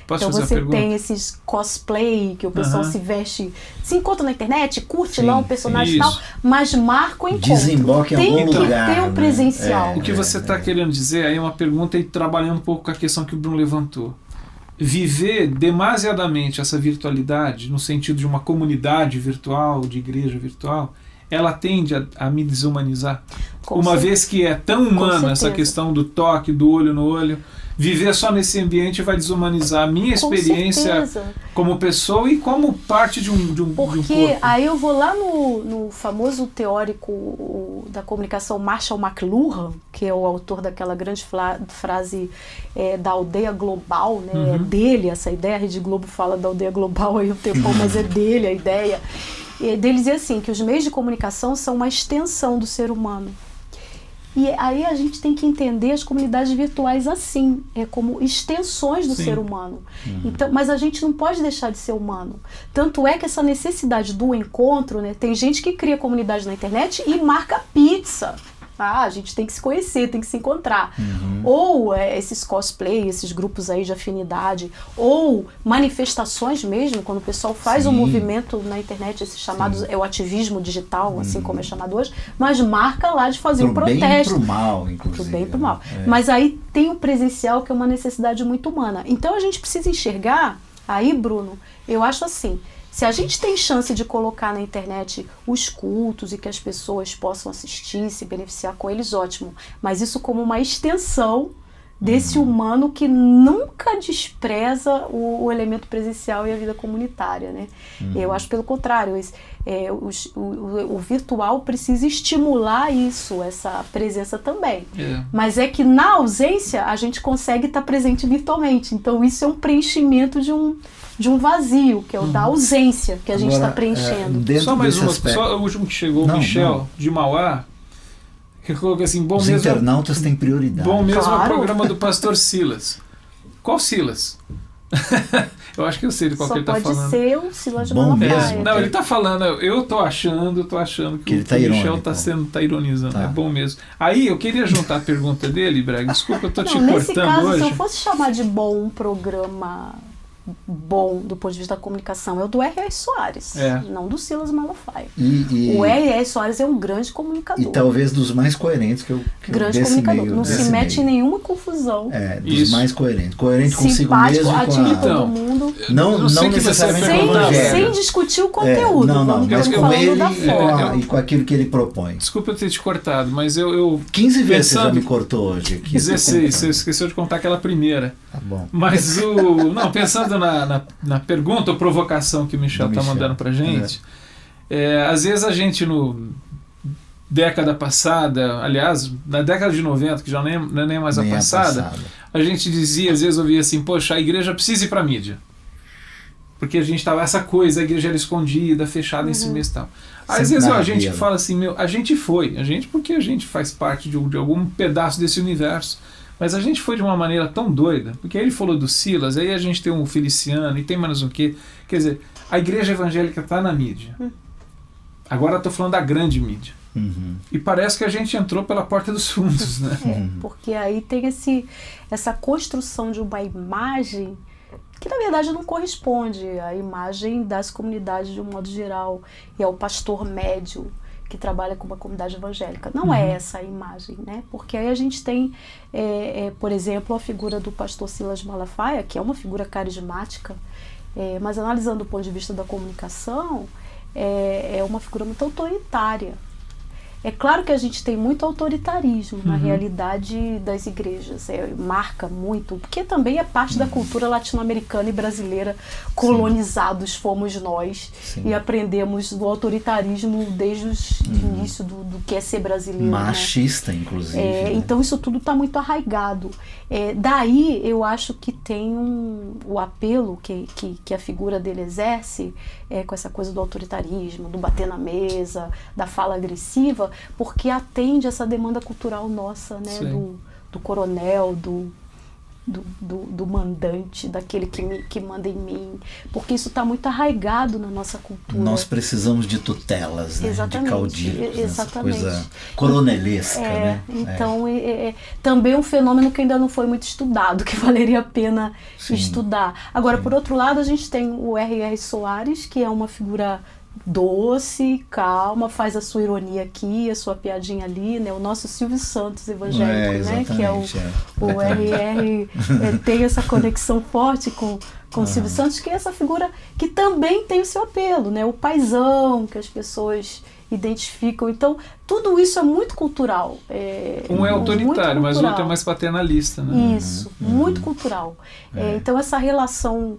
Posso Então fazer você a pergunta? tem esses cosplay que o pessoal se veste, se encontra na internet, curte lá um personagem e tal, mas marca o encontro. Desemboca em algum lugar. Tem que ter o presencial. O que você está querendo dizer aí é uma pergunta e trabalhando um pouco com a questão que o Bruno levantou. Viver demasiadamente essa virtualidade, no sentido de uma comunidade virtual, de igreja virtual, ela tende a me desumanizar. Uma vez que é tão humana essa questão do toque, do olho no olho, viver só nesse ambiente vai desumanizar a minha experiência como pessoa e como parte de um corpo. Porque aí eu vou lá no famoso teórico da comunicação Marshall McLuhan, que é o autor daquela grande frase da aldeia global, né? É dele essa ideia, a Rede Globo fala da aldeia global aí um tempão, mas é dele a ideia. E dele dizer assim, que os meios de comunicação são uma extensão do ser humano. E aí a gente tem que entender as comunidades virtuais assim, como extensões do ser humano. Então, mas a gente não pode deixar de ser humano. Tanto é que essa necessidade do encontro, né, tem gente que cria comunidade na internet e marca pizza. A gente tem que se conhecer, tem que se encontrar. Ou esses cosplay, esses grupos aí de afinidade, ou manifestações mesmo, quando o pessoal faz um movimento na internet, esses chamados, é o ativismo digital, assim como é chamado hoje, mas marca lá de fazer um protesto. Pro bem e pro mal, inclusive. Pro bem e pro mal. Mas aí tem o presencial, que é uma necessidade muito humana. Então a gente precisa enxergar, aí, Bruno, eu acho assim, se a gente tem chance de colocar na internet os cultos e que as pessoas possam assistir, se beneficiar com eles, ótimo. Mas isso como uma extensão desse humano que nunca despreza o elemento presencial e a vida comunitária, né? Eu acho pelo contrário, o virtual precisa estimular isso, essa presença também. Mas é que na ausência a gente consegue estar presente virtualmente. Então isso é um preenchimento de um vazio, que é o da ausência que a gente está preenchendo. Só mais uma, só o último que chegou, o Michel, de Mauá, que colocou assim, bom os mesmo... Os internautas têm prioridade. Bom mesmo é o programa do pastor Silas. Qual Silas? Eu acho que eu sei de qual que ele está falando. Só pode ser o Silas de Malafaia. Não, ele está falando, eu tô achando que ele tá o irônico. Michel tá ironizando. É bom mesmo. Aí, eu queria juntar a pergunta dele, Brega, desculpa, eu tô te cortando nesse caso, hoje. Se eu fosse chamar de bom um programa bom do ponto de vista da comunicação, é o do R.R. Soares, não do Silas Malafaia. O R.R. Soares é um grande comunicador. E talvez dos mais coerentes que eu grande comunicador. Não se mete em nenhuma confusão. Dos mais coerentes. Coerente consigo mesmo. Atinge todo mundo. Não necessariamente com o evangelho. Sem discutir o conteúdo. Mas com ele e com aquilo que ele propõe. Desculpa eu ter te cortado, mas eu 15 vezes você já me cortou hoje aqui. 16, você esqueceu de contar aquela primeira. Tá bom. Mas pensando na pergunta ou provocação que o Michel está mandando pra gente, às vezes a gente década passada, aliás, na década de 90, que já não é nem mais a passada, a gente dizia, às vezes ouvia assim, poxa, a igreja precisa ir pra mídia. Porque a gente tava essa coisa, a igreja era escondida, fechada em si mesmo e tal. Às vezes a gente fala assim, a gente porque a gente faz parte de algum pedaço desse universo. Mas a gente foi de uma maneira tão doida, porque aí ele falou do Silas, aí a gente tem um Feliciano e tem mais um quê. Quer dizer, a igreja evangélica está na mídia. Agora eu estou falando da grande mídia. E parece que a gente entrou pela porta dos fundos, né? Porque aí tem essa construção de uma imagem que na verdade não corresponde à imagem das comunidades de um modo geral, e ao pastor médio que trabalha com uma comunidade evangélica. Não é essa a imagem, né? Porque aí a gente tem, por exemplo, a figura do pastor Silas Malafaia, que é uma figura carismática, mas analisando do ponto de vista da comunicação, é uma figura muito autoritária. É claro que a gente tem muito autoritarismo na realidade das igrejas, marca muito, porque também é parte da cultura latino-americana e brasileira, colonizados fomos nós, e aprendemos o autoritarismo desde o início do que é ser brasileiro. Machista, né? Inclusive. Né? Então isso tudo está muito arraigado. Daí eu acho que tem o apelo que a figura dele exerce, com essa coisa do autoritarismo, do bater na mesa, da fala agressiva, porque atende essa demanda cultural nossa, né? Do coronel, do mandante, daquele que manda em mim, porque isso está muito arraigado na nossa cultura. Nós precisamos de tutelas, né? Exatamente, de caudilhos, exatamente. Essa coisa coronelesca, né? Então, também um fenômeno que ainda não foi muito estudado, que valeria a pena estudar. Agora, por outro lado, a gente tem o R.R. Soares, que é uma figura doce, calma, faz a sua ironia aqui, a sua piadinha ali, né? O nosso Silvio Santos evangélico, né? Que é o R.R. Tem essa conexão forte com o Silvio Santos, que é essa figura que também tem o seu apelo, né? O paizão que as pessoas identificam. Então, tudo isso é muito cultural. Um é autoritário, mas o outro é mais paternalista, né? Isso, muito cultural. Então, essa relação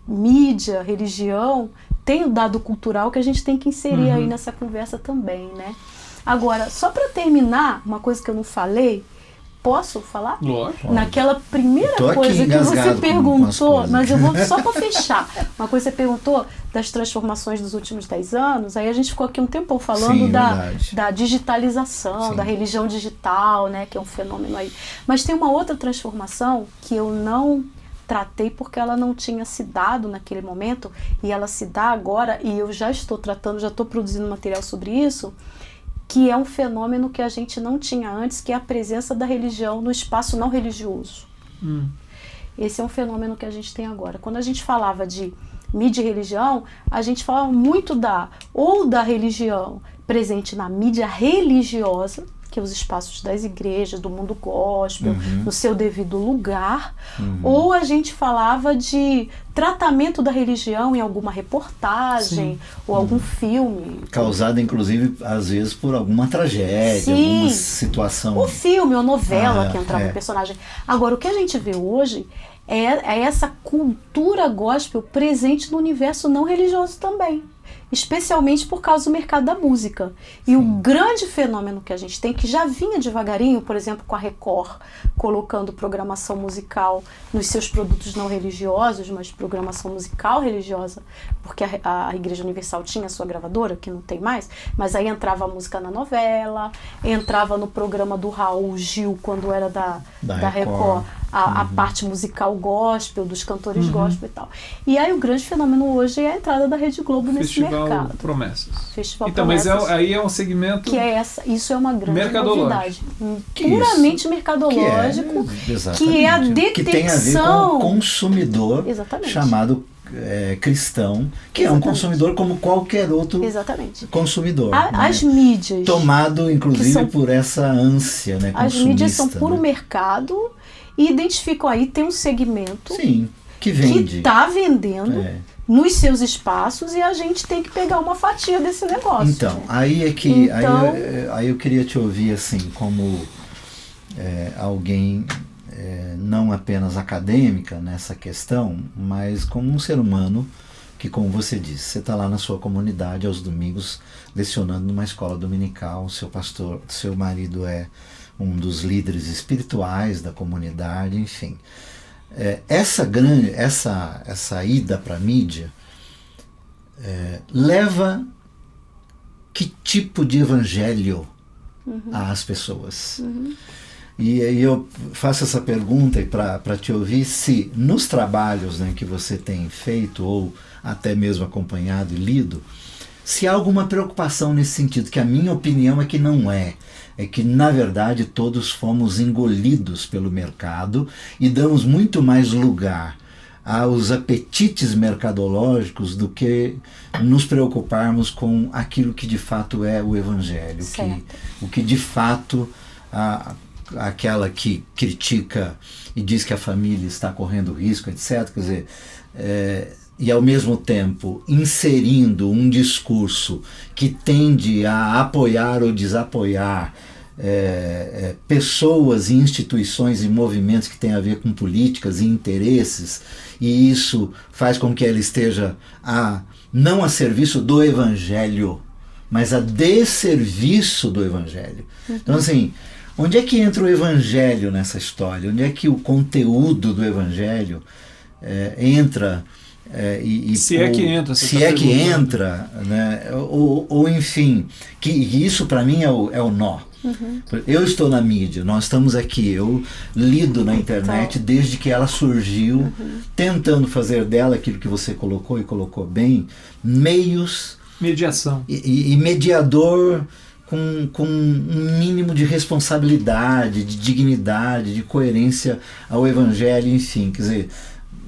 mídia, religião, tem o dado cultural que a gente tem que inserir aí nessa conversa também, né? Agora, só para terminar, uma coisa que eu não falei, posso falar? Lógico. Naquela primeira coisa que você perguntou, mas eu vou só para fechar. Uma coisa que você perguntou das transformações dos últimos 10 anos, aí a gente ficou aqui um tempão falando da digitalização, da religião digital, né, que é um fenômeno aí. Mas tem uma outra transformação que eu não tratei porque ela não tinha se dado naquele momento, e ela se dá agora, e eu já estou tratando, já estou produzindo material sobre isso, que é um fenômeno que a gente não tinha antes, que é a presença da religião no espaço não religioso. Esse é um fenômeno que a gente tem agora. Quando a gente falava de mídia e religião, a gente falava muito da religião presente na mídia religiosa, que é os espaços das igrejas, do mundo gospel, no seu devido lugar, ou a gente falava de tratamento da religião em alguma reportagem, ou algum filme. Causada, inclusive, às vezes, por alguma tragédia, alguma situação. O filme ou novela que entrava no personagem. Agora, o que a gente vê hoje é essa cultura gospel presente no universo não religioso também. Especialmente por causa do mercado da música. E o grande fenômeno que a gente tem, que já vinha devagarinho, por exemplo, com a Record, colocando programação musical nos seus produtos não religiosos, mas programação musical religiosa, porque a Igreja Universal tinha a sua gravadora, que não tem mais, mas aí entrava a música na novela, entrava no programa do Raul Gil, quando era da Record, a parte musical gospel, dos cantores gospel e tal. E aí o grande fenômeno hoje é a entrada da Rede Globo nesse mercado. Promessas. Festival então, Promessas. Mas aí é um segmento... Isso é uma grande novidade. Puramente mercadológico, que é a detecção... Que tem a ver com o consumidor chamado cristão, que é um consumidor como qualquer outro consumidor. As mídias... Tomado, inclusive, por essa ânsia, né, as mídias são puro mercado e identificam aí, tem um segmento... Sim, que vende. Que está vendendo... nos seus espaços, e a gente tem que pegar uma fatia desse negócio. Então, né? aí é que aí eu queria te ouvir assim, como alguém não apenas acadêmica nessa questão, mas como um ser humano que, como você disse, você está lá na sua comunidade aos domingos lecionando numa escola dominical, seu pastor, seu marido é um dos líderes espirituais da comunidade, enfim. Essa ida para a mídia leva que tipo de evangelho às pessoas? E eu faço essa pergunta para te ouvir se nos trabalhos, né, que você tem feito ou até mesmo acompanhado e lido, se há alguma preocupação nesse sentido, que a minha opinião é que não é. É que, na verdade, todos fomos engolidos pelo mercado e damos muito mais lugar aos apetites mercadológicos do que nos preocuparmos com aquilo que de fato é o Evangelho. O que de fato, aquela que critica e diz que a família está correndo risco, etc., quer dizer... e ao mesmo tempo inserindo um discurso que tende a apoiar ou desapoiar pessoas e instituições e movimentos que têm a ver com políticas e interesses, e isso faz com que ela esteja não a serviço do Evangelho, mas a desserviço do Evangelho. Então, assim, onde é que entra o Evangelho nessa história? Onde é que o conteúdo do Evangelho entra... se é que entra, né? ou enfim, que isso para mim é o nó. Eu estou na mídia, nós estamos aqui, eu lido na internet desde que ela surgiu, tentando fazer dela aquilo que você colocou e colocou bem, meios, mediação e mediador com um mínimo de responsabilidade, de dignidade, de coerência ao Evangelho, enfim, quer dizer,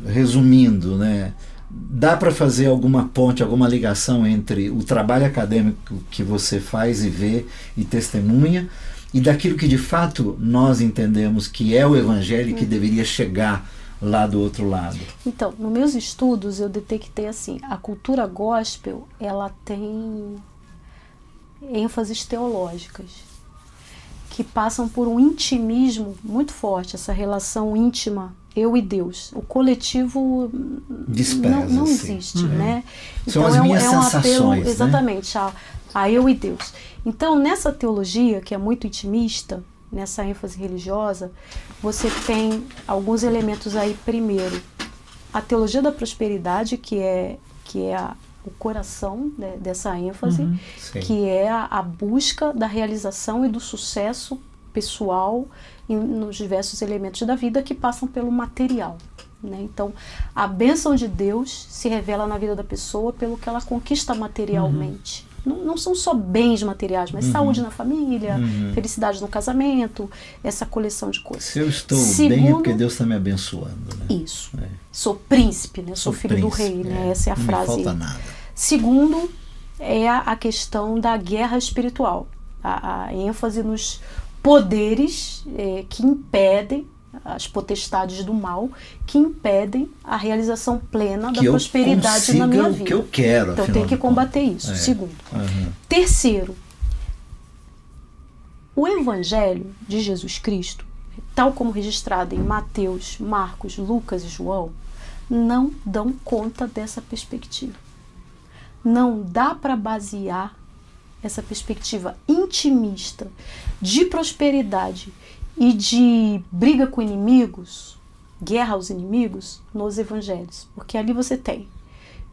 resumindo, né? Dá para fazer alguma ponte, alguma ligação entre o trabalho acadêmico que você faz e vê e testemunha e daquilo que de fato nós entendemos que é o Evangelho e que deveria chegar lá do outro lado? Então, nos meus estudos eu detectei assim, a cultura gospel, ela tem ênfases teológicas que passam por um intimismo muito forte, essa relação íntima, eu e Deus. O coletivo não existe, né? São as minhas sensações, apelo, né? Exatamente, a eu e Deus. Então, nessa teologia, que é muito intimista, nessa ênfase religiosa, você tem alguns elementos aí. Primeiro, a teologia da prosperidade, que é o coração, né, dessa ênfase, que é a busca da realização e do sucesso pessoal nos diversos elementos da vida que passam pelo material, né? Então, a bênção de Deus se revela na vida da pessoa pelo que ela conquista materialmente. não são só bens materiais, mas saúde na família, felicidade no casamento, essa coleção de coisas. Se eu estou bem é porque Deus está me abençoando. Né? Isso. Sou príncipe, né? Sou filho príncipe, do rei, né? Essa é a não frase. Não me falta nada. Segundo, é a questão da guerra espiritual. A ênfase nos poderes que impedem, as potestades do mal, que impedem a realização plena da prosperidade na minha vida. Que eu quero, então tem que combater isso. Segundo. Uhum. Terceiro, o Evangelho de Jesus Cristo, tal como registrado em Mateus, Marcos, Lucas e João, não dão conta dessa perspectiva. Não dá para basear essa perspectiva intimista de prosperidade e de briga com inimigos, guerra aos inimigos, nos evangelhos. Porque ali você tem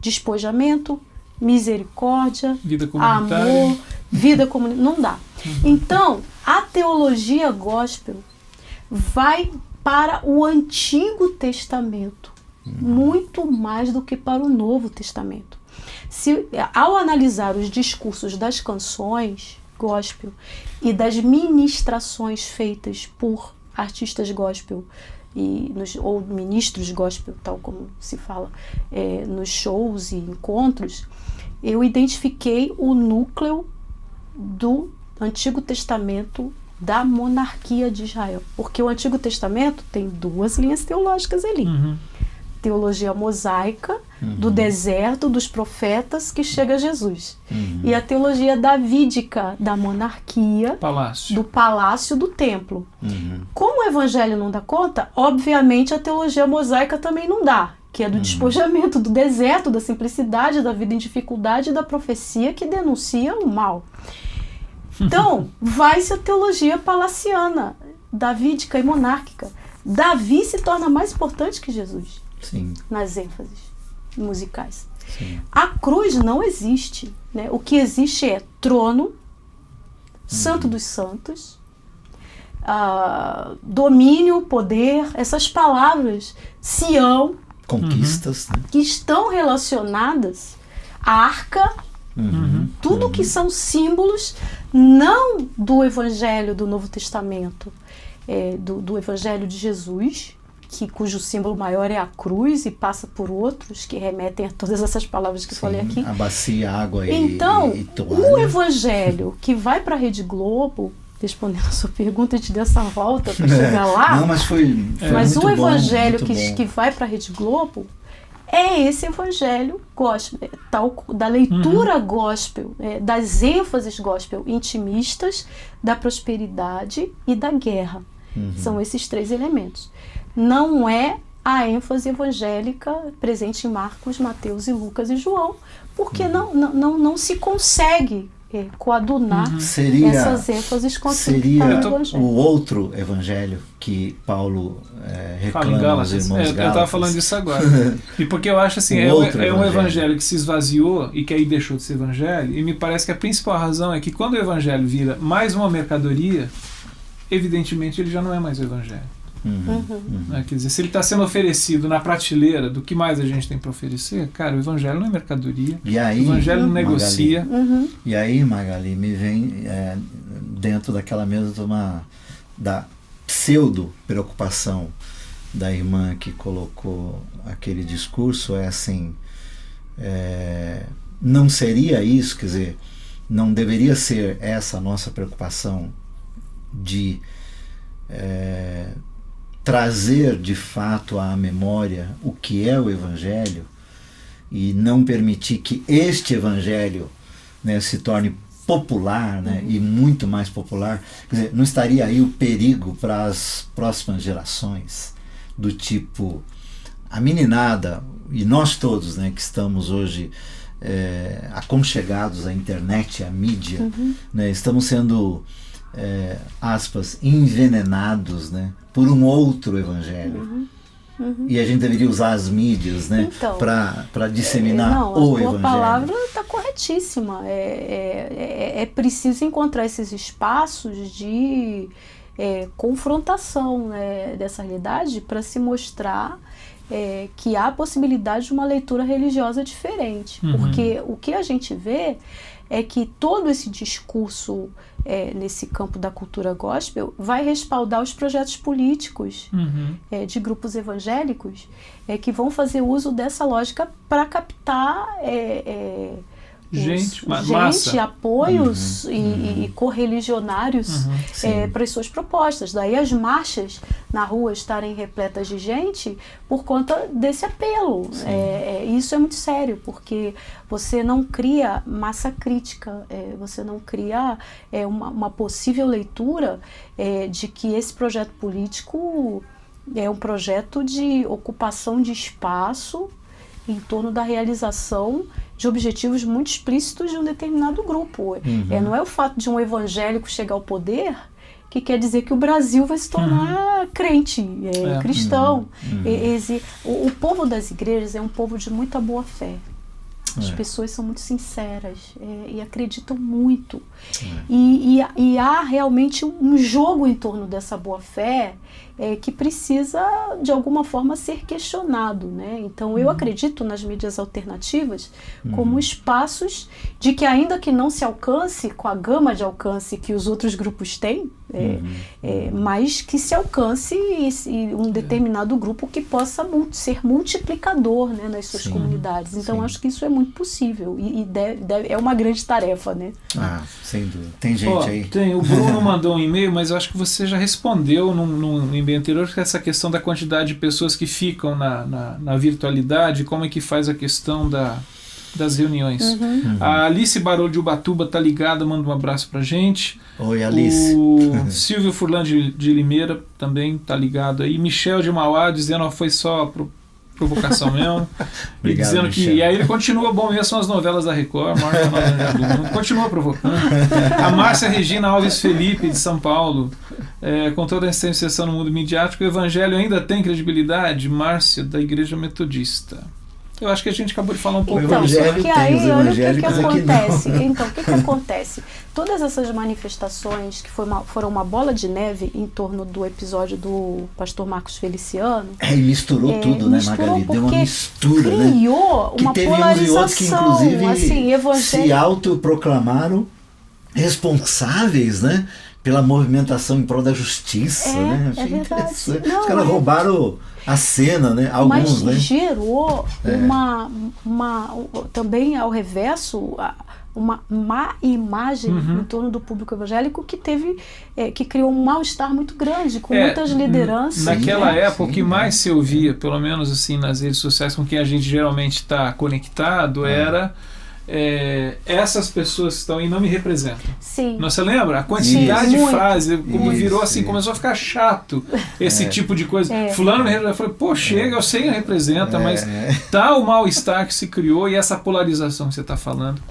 despojamento, misericórdia, vida amor, vida comunitária. Não dá. Então, a teologia gospel vai para o Antigo Testamento, muito mais do que para o Novo Testamento. Ao analisar os discursos das canções gospel e das ministrações feitas por artistas gospel ou ministros gospel, tal como se fala nos shows e encontros, eu identifiquei o núcleo do Antigo Testamento da monarquia de Israel, porque o Antigo Testamento tem duas linhas teológicas ali. Teologia mosaica, do deserto, dos profetas, que chega a Jesus. E a teologia davídica, da monarquia, do palácio, do templo. Como o evangelho não dá conta, obviamente a teologia mosaica também não dá, que é do despojamento, do deserto, da simplicidade, da vida em dificuldade e da profecia que denuncia o mal. Então, vai-se a teologia palaciana, davídica e monárquica. Davi se torna mais importante que Jesus. Sim. Nas ênfases musicais. Sim. A cruz não existe, né? O que existe é trono, santo dos santos, domínio, poder, essas palavras, Sião, conquistas, né? Que estão relacionadas à arca, tudo que são símbolos não do evangelho do Novo Testamento, do evangelho de Jesus, cujo símbolo maior é a cruz e passa por outros que remetem a todas essas palavras que eu falei aqui. A bacia, água então, e toalha. O evangelho que vai para a Rede Globo, respondendo a sua pergunta, eu te dei essa volta para chegar lá. Não, mas foi mas muito o evangelho bom, que vai para a Rede Globo é esse evangelho gospel, da leitura gospel, das ênfases gospel intimistas, da prosperidade e da guerra. São esses três elementos. Não é a ênfase evangélica presente em Marcos, Mateus e Lucas e João, porque não se consegue coadunar essas ênfases com o outro evangelho que Paulo reclama aos irmãos Gálatas. Eu estava falando disso agora. E porque eu acho assim, um evangelho que se esvaziou e que aí deixou de ser evangelho, e me parece que a principal razão é que quando o evangelho vira mais uma mercadoria, evidentemente ele já não é mais o evangelho. Quer dizer, se ele está sendo oferecido na prateleira do que mais a gente tem para oferecer, cara, o evangelho não é mercadoria, e aí, o evangelho não negocia. E aí, Magali, me vem dentro daquela mesma da pseudo preocupação da irmã que colocou aquele discurso, assim, não seria isso, quer dizer, não deveria ser essa a nossa preocupação de trazer de fato à memória o que é o evangelho e não permitir que este evangelho, né, se torne popular, né, e muito mais popular. Quer dizer, não estaria aí o perigo para as próximas gerações, do tipo a meninada e nós todos, né, que estamos hoje aconchegados à internet, à mídia, né, estamos sendo aspas, envenenados, né, por um outro evangelho. E a gente deveria usar as mídias, né, então, para disseminar o evangelho. A palavra está corretíssima. É preciso encontrar esses espaços de confrontação, né, dessa realidade para se mostrar que há a possibilidade de uma leitura religiosa diferente. Porque o que a gente vê é que todo esse discurso nesse campo da cultura gospel vai respaldar os projetos políticos de grupos evangélicos que vão fazer uso dessa lógica para captar massa. apoios e correligionários para as suas propostas. Daí as marchas na rua estarem repletas de gente por conta desse apelo. Isso é muito sério, porque você não cria massa crítica, você não cria uma possível leitura de que esse projeto político é um projeto de ocupação de espaço em torno da realização de objetivos muito explícitos de um determinado grupo. Não é o fato de um evangélico chegar ao poder que quer dizer que o Brasil vai se tornar crente, cristão. O povo das igrejas é um povo de muita boa fé. As pessoas são muito sinceras e acreditam muito. E há realmente um jogo em torno dessa boa fé que precisa, de alguma forma, ser questionado, né? Então, eu acredito nas mídias alternativas como espaços de que, ainda que não se alcance com a gama de alcance que os outros grupos têm, mas que se alcance um determinado grupo que possa ser multiplicador, né, nas suas comunidades. Então, acho que isso é muito possível e é uma grande tarefa, né? Sem dúvida. Tem gente aí? Tem. O Bruno mandou um e-mail, mas eu acho que você já respondeu num e-mail anterior, que é essa questão da quantidade de pessoas que ficam na virtualidade, como é que faz a questão das reuniões. A Alice Barô de Ubatuba tá ligada, manda um abraço pra gente. Oi, Alice. O Silvio Furlan de Limeira também tá ligado aí. Michel de Mauá dizendo, foi só provocação mesmo. Obrigado, dizendo Michel. e aí ele continua, bom mesmo, são as novelas da Record, maior canal do mundo, continua provocando. A Márcia Regina Alves Felipe de São Paulo, com toda essa inserção no mundo midiático, o evangelho ainda tem credibilidade? Márcia, da Igreja Metodista. Eu acho que a gente acabou de falar um pouco disso. Porque aí, olha o que acontece. Não. Então, o que acontece? Todas essas manifestações que foram uma bola de neve em torno do episódio do pastor Marcos Feliciano. E misturou tudo, né, Magali? Deu uma mistura, né? Criou uma que teve polarização. Uns e outros que, inclusive, assim, se autoproclamaram responsáveis, né? Pela movimentação em prol da justiça, né? Achei interessante. Os caras roubaram a cena, né? Alguns, mas né? gerou também ao reverso uma má imagem em torno do público evangélico que criou um mal-estar muito grande com muitas lideranças. Naquela época, o que mais se ouvia, pelo menos assim nas redes sociais com quem a gente geralmente está conectado, era essas pessoas que estão aí não me representam. Sim. Você lembra? A quantidade de frases, como virou assim, começou a ficar chato esse tipo de coisa. Fulano me representa. Eu falei, pô, chega, eu sei que representa, mas tá o mal-estar que se criou e essa polarização que você está falando.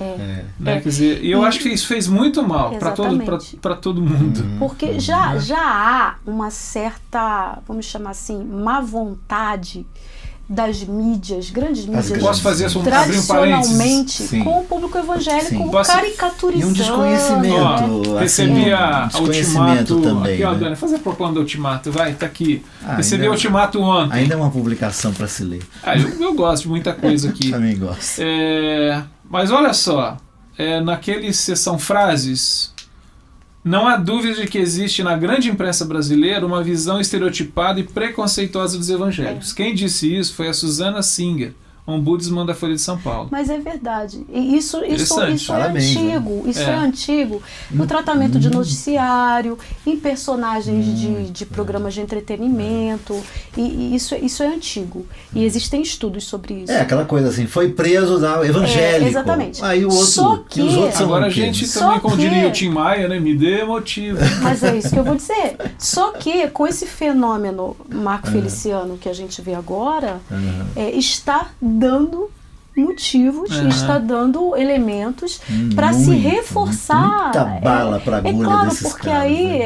Né? Quer dizer, eu acho que isso fez muito mal para todo mundo. Porque já há uma certa, vamos chamar assim, má vontade das mídias, grandes mídias, posso fazer tradicionalmente com o público evangélico caricaturizando. E um desconhecimento. Recebi a Ultimato também. Aqui, Dani, fazer a propaganda do Ultimato, vai, tá aqui. Recebi a Ultimato ontem. Ainda é uma publicação para se ler. Eu gosto de muita coisa aqui. Também gosto. Mas olha só, naquele seção frases, não há dúvida de que existe na grande imprensa brasileira uma visão estereotipada e preconceituosa dos evangélicos. Quem disse isso foi a Susana Singer, ombudsman da Folha de São Paulo. Mas é verdade. E isso é antigo. Né? Isso é antigo. No tratamento de noticiário, em personagens de programas de entretenimento. E isso é antigo. E existem estudos sobre isso. Aquela coisa assim, foi preso da evangélico. Exatamente. Aí o outro, que os outros são agora a gente também, como diria o Tim Maia, né? Me dê motivo. Mas é isso que eu vou dizer. Só que com esse fenômeno Marco Feliciano que a gente vê agora, está dando motivos, está dando elementos para se reforçar. Muita bala para agulha claro, desses porque caras, aí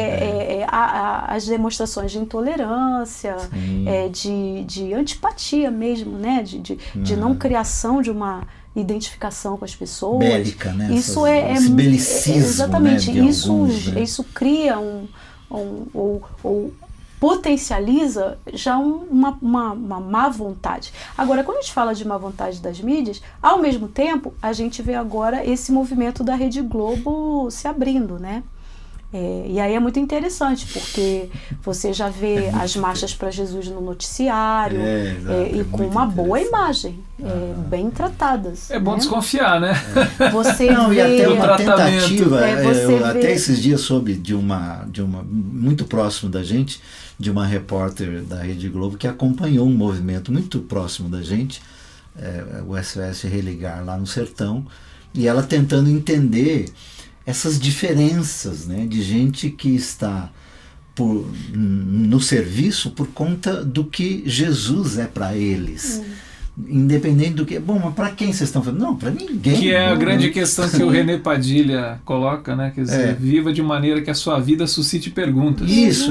as demonstrações de intolerância, de antipatia mesmo, né? De não criação de uma identificação com as pessoas. Bélica, né? Isso esse belicismo, exatamente. Né, Isso cria potencializa já uma má vontade. Agora, quando a gente fala de má vontade das mídias, ao mesmo tempo, a gente vê agora esse movimento da Rede Globo se abrindo, né? E aí é muito interessante, porque você já vê as marchas para Jesus no noticiário, e com uma boa imagem, bem tratadas. É bom né? desconfiar, né? Você Não, vê e até uma tratamento. tentativa, você até vê- esses dias soube de uma muito próximo da gente, de uma repórter da Rede Globo que acompanhou um movimento muito próximo da gente, o SOS Religar lá no Sertão, e ela tentando entender essas diferenças, né, de gente que está no serviço por conta do que Jesus é para eles. Independente do que. Bom, mas para quem vocês estão falando? Não, para ninguém. Que é a não, grande não. questão que o René Padilha coloca, né? Quer dizer, É. viva de maneira que a sua vida suscite perguntas. Isso,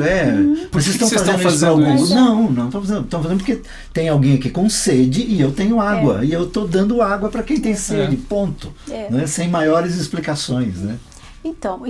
Por que Vocês estão vocês estão fazendo isso para fazendo algum? isso? Não estão fazendo. Estão fazendo porque tem alguém aqui com sede e eu tenho água. E eu estou dando água para quem tem sede. Ponto. Né? Sem maiores explicações, né? Então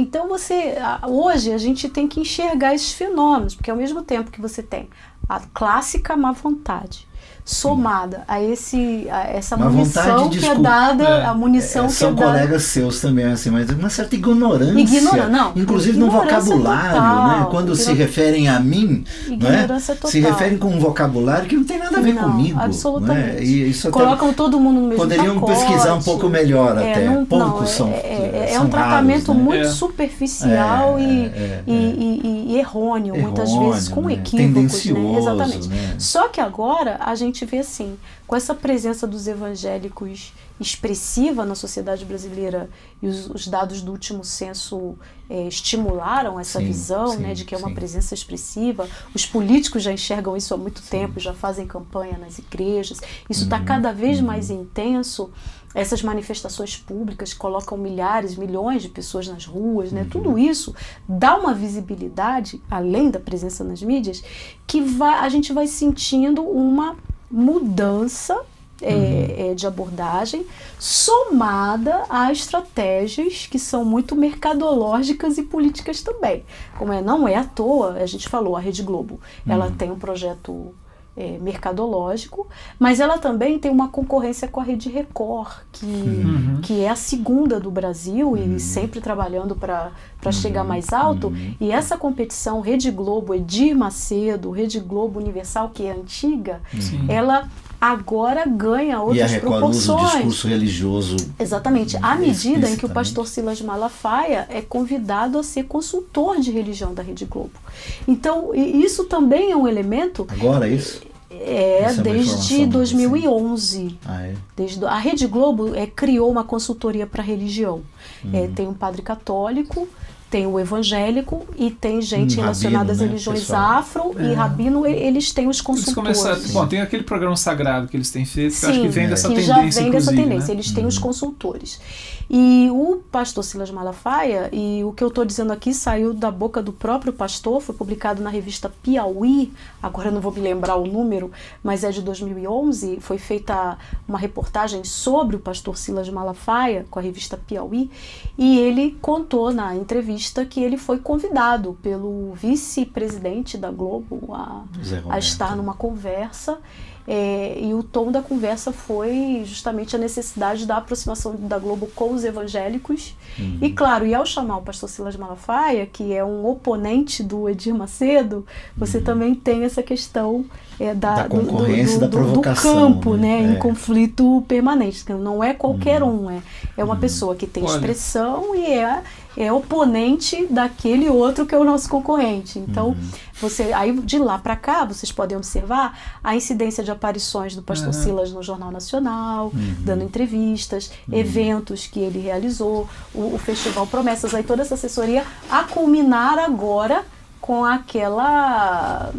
hoje a gente tem que enxergar esses fenômenos, porque ao mesmo tempo que você tem a clássica má vontade, somada a essa Má munição vontade, que é desculpa. dada, a munição que é São dada. colegas seus também, assim, mas uma certa ignorância. Não, inclusive no ignorância vocabulário, total. né? Quando se referem a mim, Ignorância né? total. Se referem com um vocabulário que não tem nada a ver Não, comigo. absolutamente. Né? E isso até Colocam todo mundo no mesmo poderiam pacote. pesquisar um pouco melhor até. Poucos são É são um tratamento raros, né? muito superficial e errôneo, muitas vezes, com né? equívocos. Né? Tendencioso, Exatamente. né? Só que agora a gente vê assim, com essa presença dos evangélicos expressiva na sociedade brasileira, e os dados do último censo estimularam essa visão, né, de que é uma presença expressiva. Os políticos já enxergam isso há muito tempo, já fazem campanha nas igrejas. Isso está cada vez mais intenso. Essas manifestações públicas colocam milhares, milhões de pessoas nas ruas, né? Tudo isso dá uma visibilidade, além da presença nas mídias, que a gente vai sentindo uma mudança de abordagem, somada a estratégias que são muito mercadológicas e políticas também. Não é à toa, a gente falou, a Rede Globo, ela tem um projeto mercadológico, mas ela também tem uma concorrência com a Rede Record, que é a segunda do Brasil e sempre trabalhando para chegar mais alto. E essa competição Rede Globo, Edir Macedo, Rede Globo Universal, que é antiga, ela agora ganha outras e a Record proporções. usa o discurso religioso. Exatamente. À medida em que o pastor Silas Malafaia é convidado a ser consultor de religião da Rede Globo. Então, isso também é um elemento... Agora é isso? Desde 2011. A Rede Globo criou uma consultoria para religião. Tem um padre católico, tem o evangélico e tem gente relacionada às religiões afro e rabino, eles têm os consultores. Tem aquele programa sagrado que eles têm feito, que eu acho que vem dessa que tendência, já vem dessa tendência, né? Eles têm os consultores. E o pastor Silas Malafaia, e o que eu estou dizendo aqui saiu da boca do próprio pastor, foi publicado na revista Piauí, agora eu não vou me lembrar o número, mas é de 2011, foi feita uma reportagem sobre o pastor Silas Malafaia, com a revista Piauí, e ele contou na entrevista que ele foi convidado pelo vice-presidente da Globo a estar numa conversa, e o tom da conversa foi justamente a necessidade da aproximação da Globo com os evangélicos. E claro, e ao chamar o pastor Silas Malafaia, que é um oponente do Edir Macedo, você também tem essa questão da concorrência, da provocação, do campo, né, em conflito permanente. Não é qualquer é uma pessoa que tem expressão e é oponente daquele outro que é o nosso concorrente. Então, aí de lá para cá, vocês podem observar a incidência de aparições do pastor Silas no Jornal Nacional, dando entrevistas, eventos que ele realizou, o Festival Promessas, aí toda essa assessoria, a culminar agora com aquela,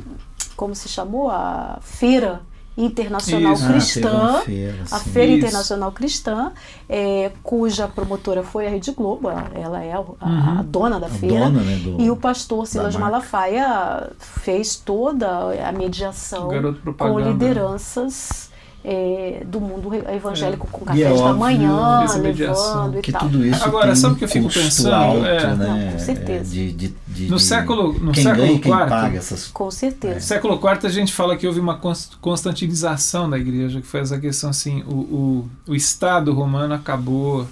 como se chamou? A Feira Internacional Cristã, a Feira Internacional Cristã, cuja promotora foi a Rede Globo, ela é a dona da feira, e o pastor Silas Malafaia fez toda a mediação com lideranças do mundo evangélico com cafés E é da óbvio, manhã, essa mediação, levando e que tal. tudo isso Agora, tem sabe o que eu fico custo pensando? alto, Não, né? com certeza. No século quem ganha, quem IV, paga essas Com certeza. no século IV a gente fala que houve uma constantinização da igreja, que foi essa questão assim, o Estado romano acabou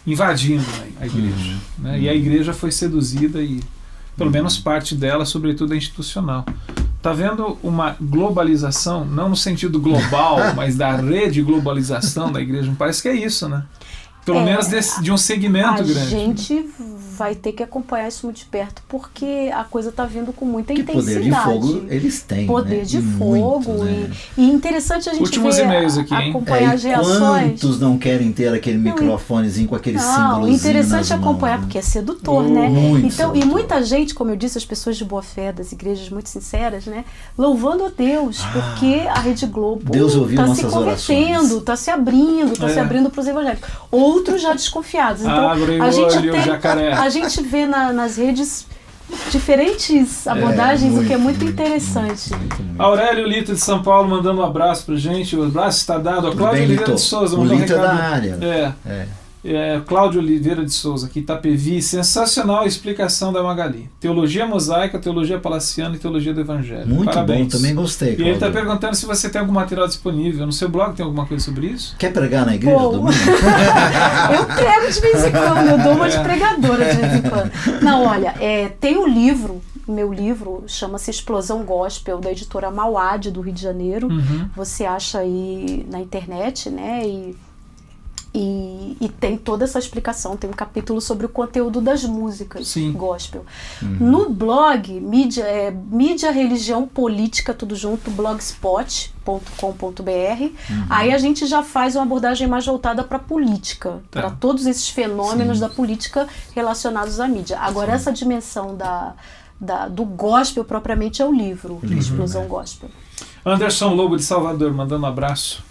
invadindo a igreja, né? E a igreja foi seduzida e pelo menos parte dela, sobretudo a institucional. Está havendo uma globalização, não no sentido global, mas da rede globalização da igreja. Me parece que é isso, né? Pelo menos de um segmento grande. A gente vai ter que acompanhar isso muito de perto, porque a coisa está vindo com muita que intensidade. poder de fogo eles têm, poder né? de E fogo. muito, né? E interessante a gente Últimos ver, e-mails aqui, hein? acompanhar as reações. Quantos não querem ter aquele microfonezinho com aquele símbolozinho interessante nas acompanhar, mãos, porque é sedutor, né? Muito Então, sedutor. e muita gente, como eu disse, as pessoas de boa fé, das igrejas muito sinceras, né? Louvando a Deus, porque a Rede Globo Deus ouviu está se nossas convertendo, orações. está se abrindo, está se abrindo para os evangélicos. Outros já desconfiados. Então, Abre o a gente olho, jacaré. a gente vê nas redes diferentes abordagens, o que é muito muito, interessante. muito. Aurélio Lito de São Paulo mandando um abraço pra gente. O abraço está dado. A Tudo Cláudia bem, Oliveira Lito? de Souza O mandou um Lito é recado. da área. Cláudio Oliveira de Souza, aqui, Itapevi. Sensacional a explicação da Magali. Teologia mosaica, teologia palaciana e teologia do Evangelho. Muito Parabéns. bom, também gostei. E ele está Cláudio. perguntando se você tem algum material disponível. No seu blog tem alguma coisa sobre isso? Quer pregar na igreja, Pô, domingo? eu prego de vez em quando, eu dou uma de pregadora de vez em quando. Não, olha, tem um livro, meu livro chama-se Explosão Gospel, da editora Mauad, do Rio de Janeiro. Você acha aí na internet, né? E tem toda essa explicação, tem um capítulo sobre o conteúdo das músicas gospel. No blog, mídia, religião, política, tudo junto, blogspot.com.br. Aí a gente já faz uma abordagem mais voltada para a política, para todos esses fenômenos da política relacionados à mídia. Agora, essa dimensão do gospel propriamente é o livro, Explosão Gospel. Anderson Lobo de Salvador, mandando um abraço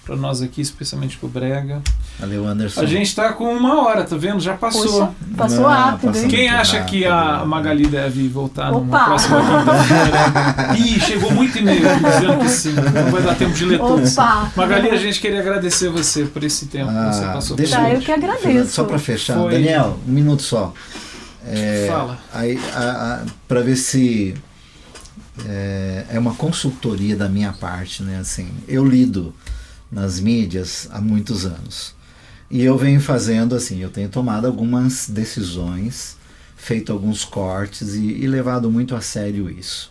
para nós aqui, especialmente pro Brega. Valeu, Anderson. A gente tá com 1 hora, tá vendo? Já passou. Poxa, passou rápido, hein? Quem muito acha que a Magali deve voltar numa Opa! próxima quinta-feira? Ih, chegou muito e-mail dizendo que sim. Não vai dar tempo de ler todos. Opa! Magali, a gente queria agradecer você por esse tempo que você passou com a deixa eu gente. que agradeço. Só para fechar, Foi. Daniel, um minuto só. Fala. Para ver se é uma consultoria da minha parte, né? Assim, eu lido nas mídias há muitos anos e eu venho fazendo assim, eu tenho tomado algumas decisões, feito alguns cortes e levado muito a sério isso.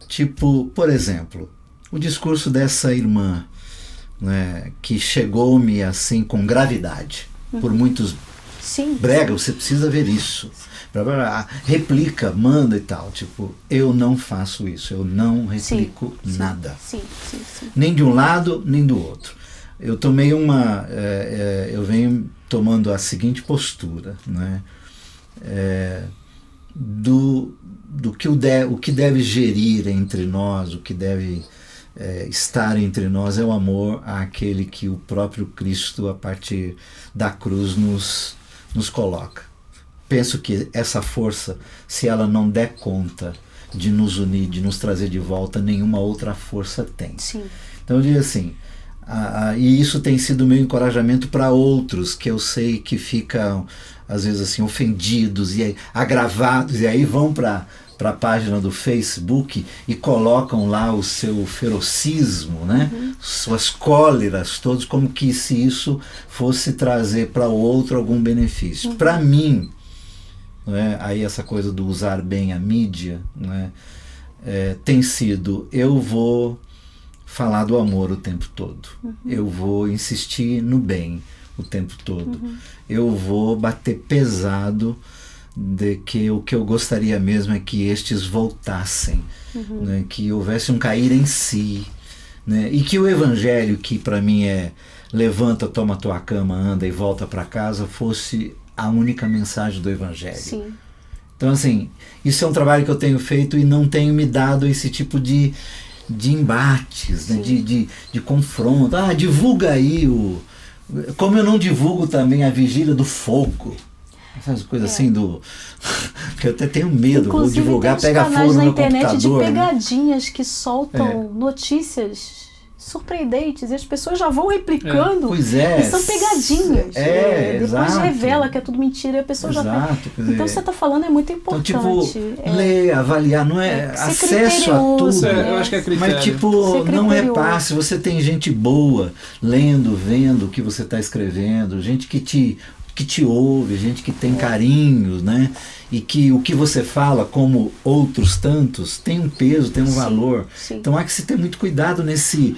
Tipo, por exemplo, o discurso dessa irmã, né, que chegou-me assim com gravidade por muitos. Sim. Brega, você precisa ver isso. Replica, manda e tal. Tipo, eu não faço isso. Eu não replico nada. Sim. Nem de um lado, nem do outro. Eu tomei eu venho tomando a seguinte postura, né? Do o que deve gerir entre nós, o que deve estar entre nós é o amor àquele que o próprio Cristo, a partir da cruz, nos coloca. Penso que essa força, se ela não der conta de nos unir, de nos trazer de volta, nenhuma outra força tem. Sim. Então eu digo assim, e isso tem sido meu encorajamento para outros que eu sei que ficam às vezes assim ofendidos e agravados e aí vão para a página do Facebook e colocam lá o seu ferocismo, né? Suas cóleras todos, como que se isso fosse trazer para o outro algum benefício. Para mim, né, aí essa coisa do usar bem a mídia, né, tem sido, eu vou falar do amor o tempo todo, eu vou insistir no bem o tempo todo, eu vou bater pesado de que o que eu gostaria mesmo é que estes voltassem, né, que houvesse um cair em si, né, e que o evangelho, que para mim é levanta, toma tua cama, anda e volta para casa, fosse a única mensagem do evangelho. Sim. Então assim, isso é um trabalho que eu tenho feito e não tenho me dado esse tipo de embates, né, de confronto. Divulga aí como eu não divulgo também a vigília do fogo, essas coisas assim que eu até tenho medo. Inclusive, vou divulgar, tem pega canais fogo no na meu internet computador, de pegadinhas, né? que soltam notícias surpreendentes e as pessoas já vão replicando. Pois é. E são pegadinhas. Depois exato. revela que é tudo mentira e a pessoa já vai. Então você está falando é muito importante. Então, tipo, ler, avaliar, não é acesso a tudo. Eu acho que é critério. Mas, tipo, não repasse. Você tem gente boa lendo, vendo o que você está escrevendo, gente que te ouve, gente que tem carinhos, né? E que o que você fala, como outros tantos, tem um peso, tem um valor. Sim. Então há que se ter muito cuidado nesse,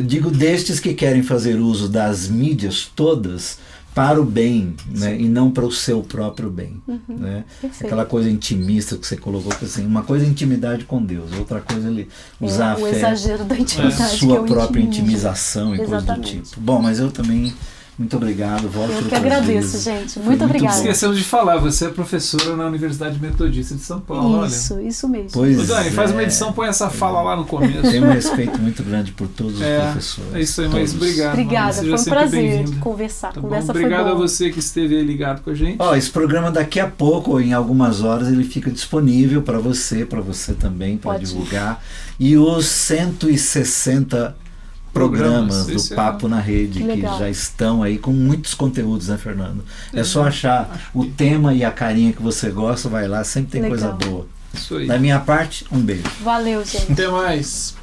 digo, destes que querem fazer uso das mídias todas para o bem, né? E não para o seu próprio bem. Né? Aquela coisa intimista que você colocou, assim, uma coisa é intimidade com Deus, outra coisa é ele usar a fé, exagero da intimidade, sua que é o própria intimismo. intimização e coisa do tipo. Bom, mas eu também... Muito obrigado, volte Eu que outras agradeço, vezes. gente. Muito obrigada. Esquecemos de falar, você é professora na Universidade Metodista de São Paulo, Isso mesmo. Pois olha. Dani, faz uma edição, põe essa fala lá no começo. Tenho um respeito muito grande por todos os professores. É isso aí, mas obrigado. Obrigada, Seja foi um sempre prazer bem-vinda. conversar. Tá A conversa bom? foi Obrigado boa. a você que esteve aí ligado com a gente. Esse programa daqui a pouco, ou em algumas horas, ele fica disponível para você também, para divulgar. E os 160 programas do Papo na Rede, que já estão aí com muitos conteúdos, né, Fernando? É só achar o tema e a carinha que você gosta, vai lá, sempre tem coisa boa. Isso aí. Da minha parte, um beijo. Valeu, gente. Até mais.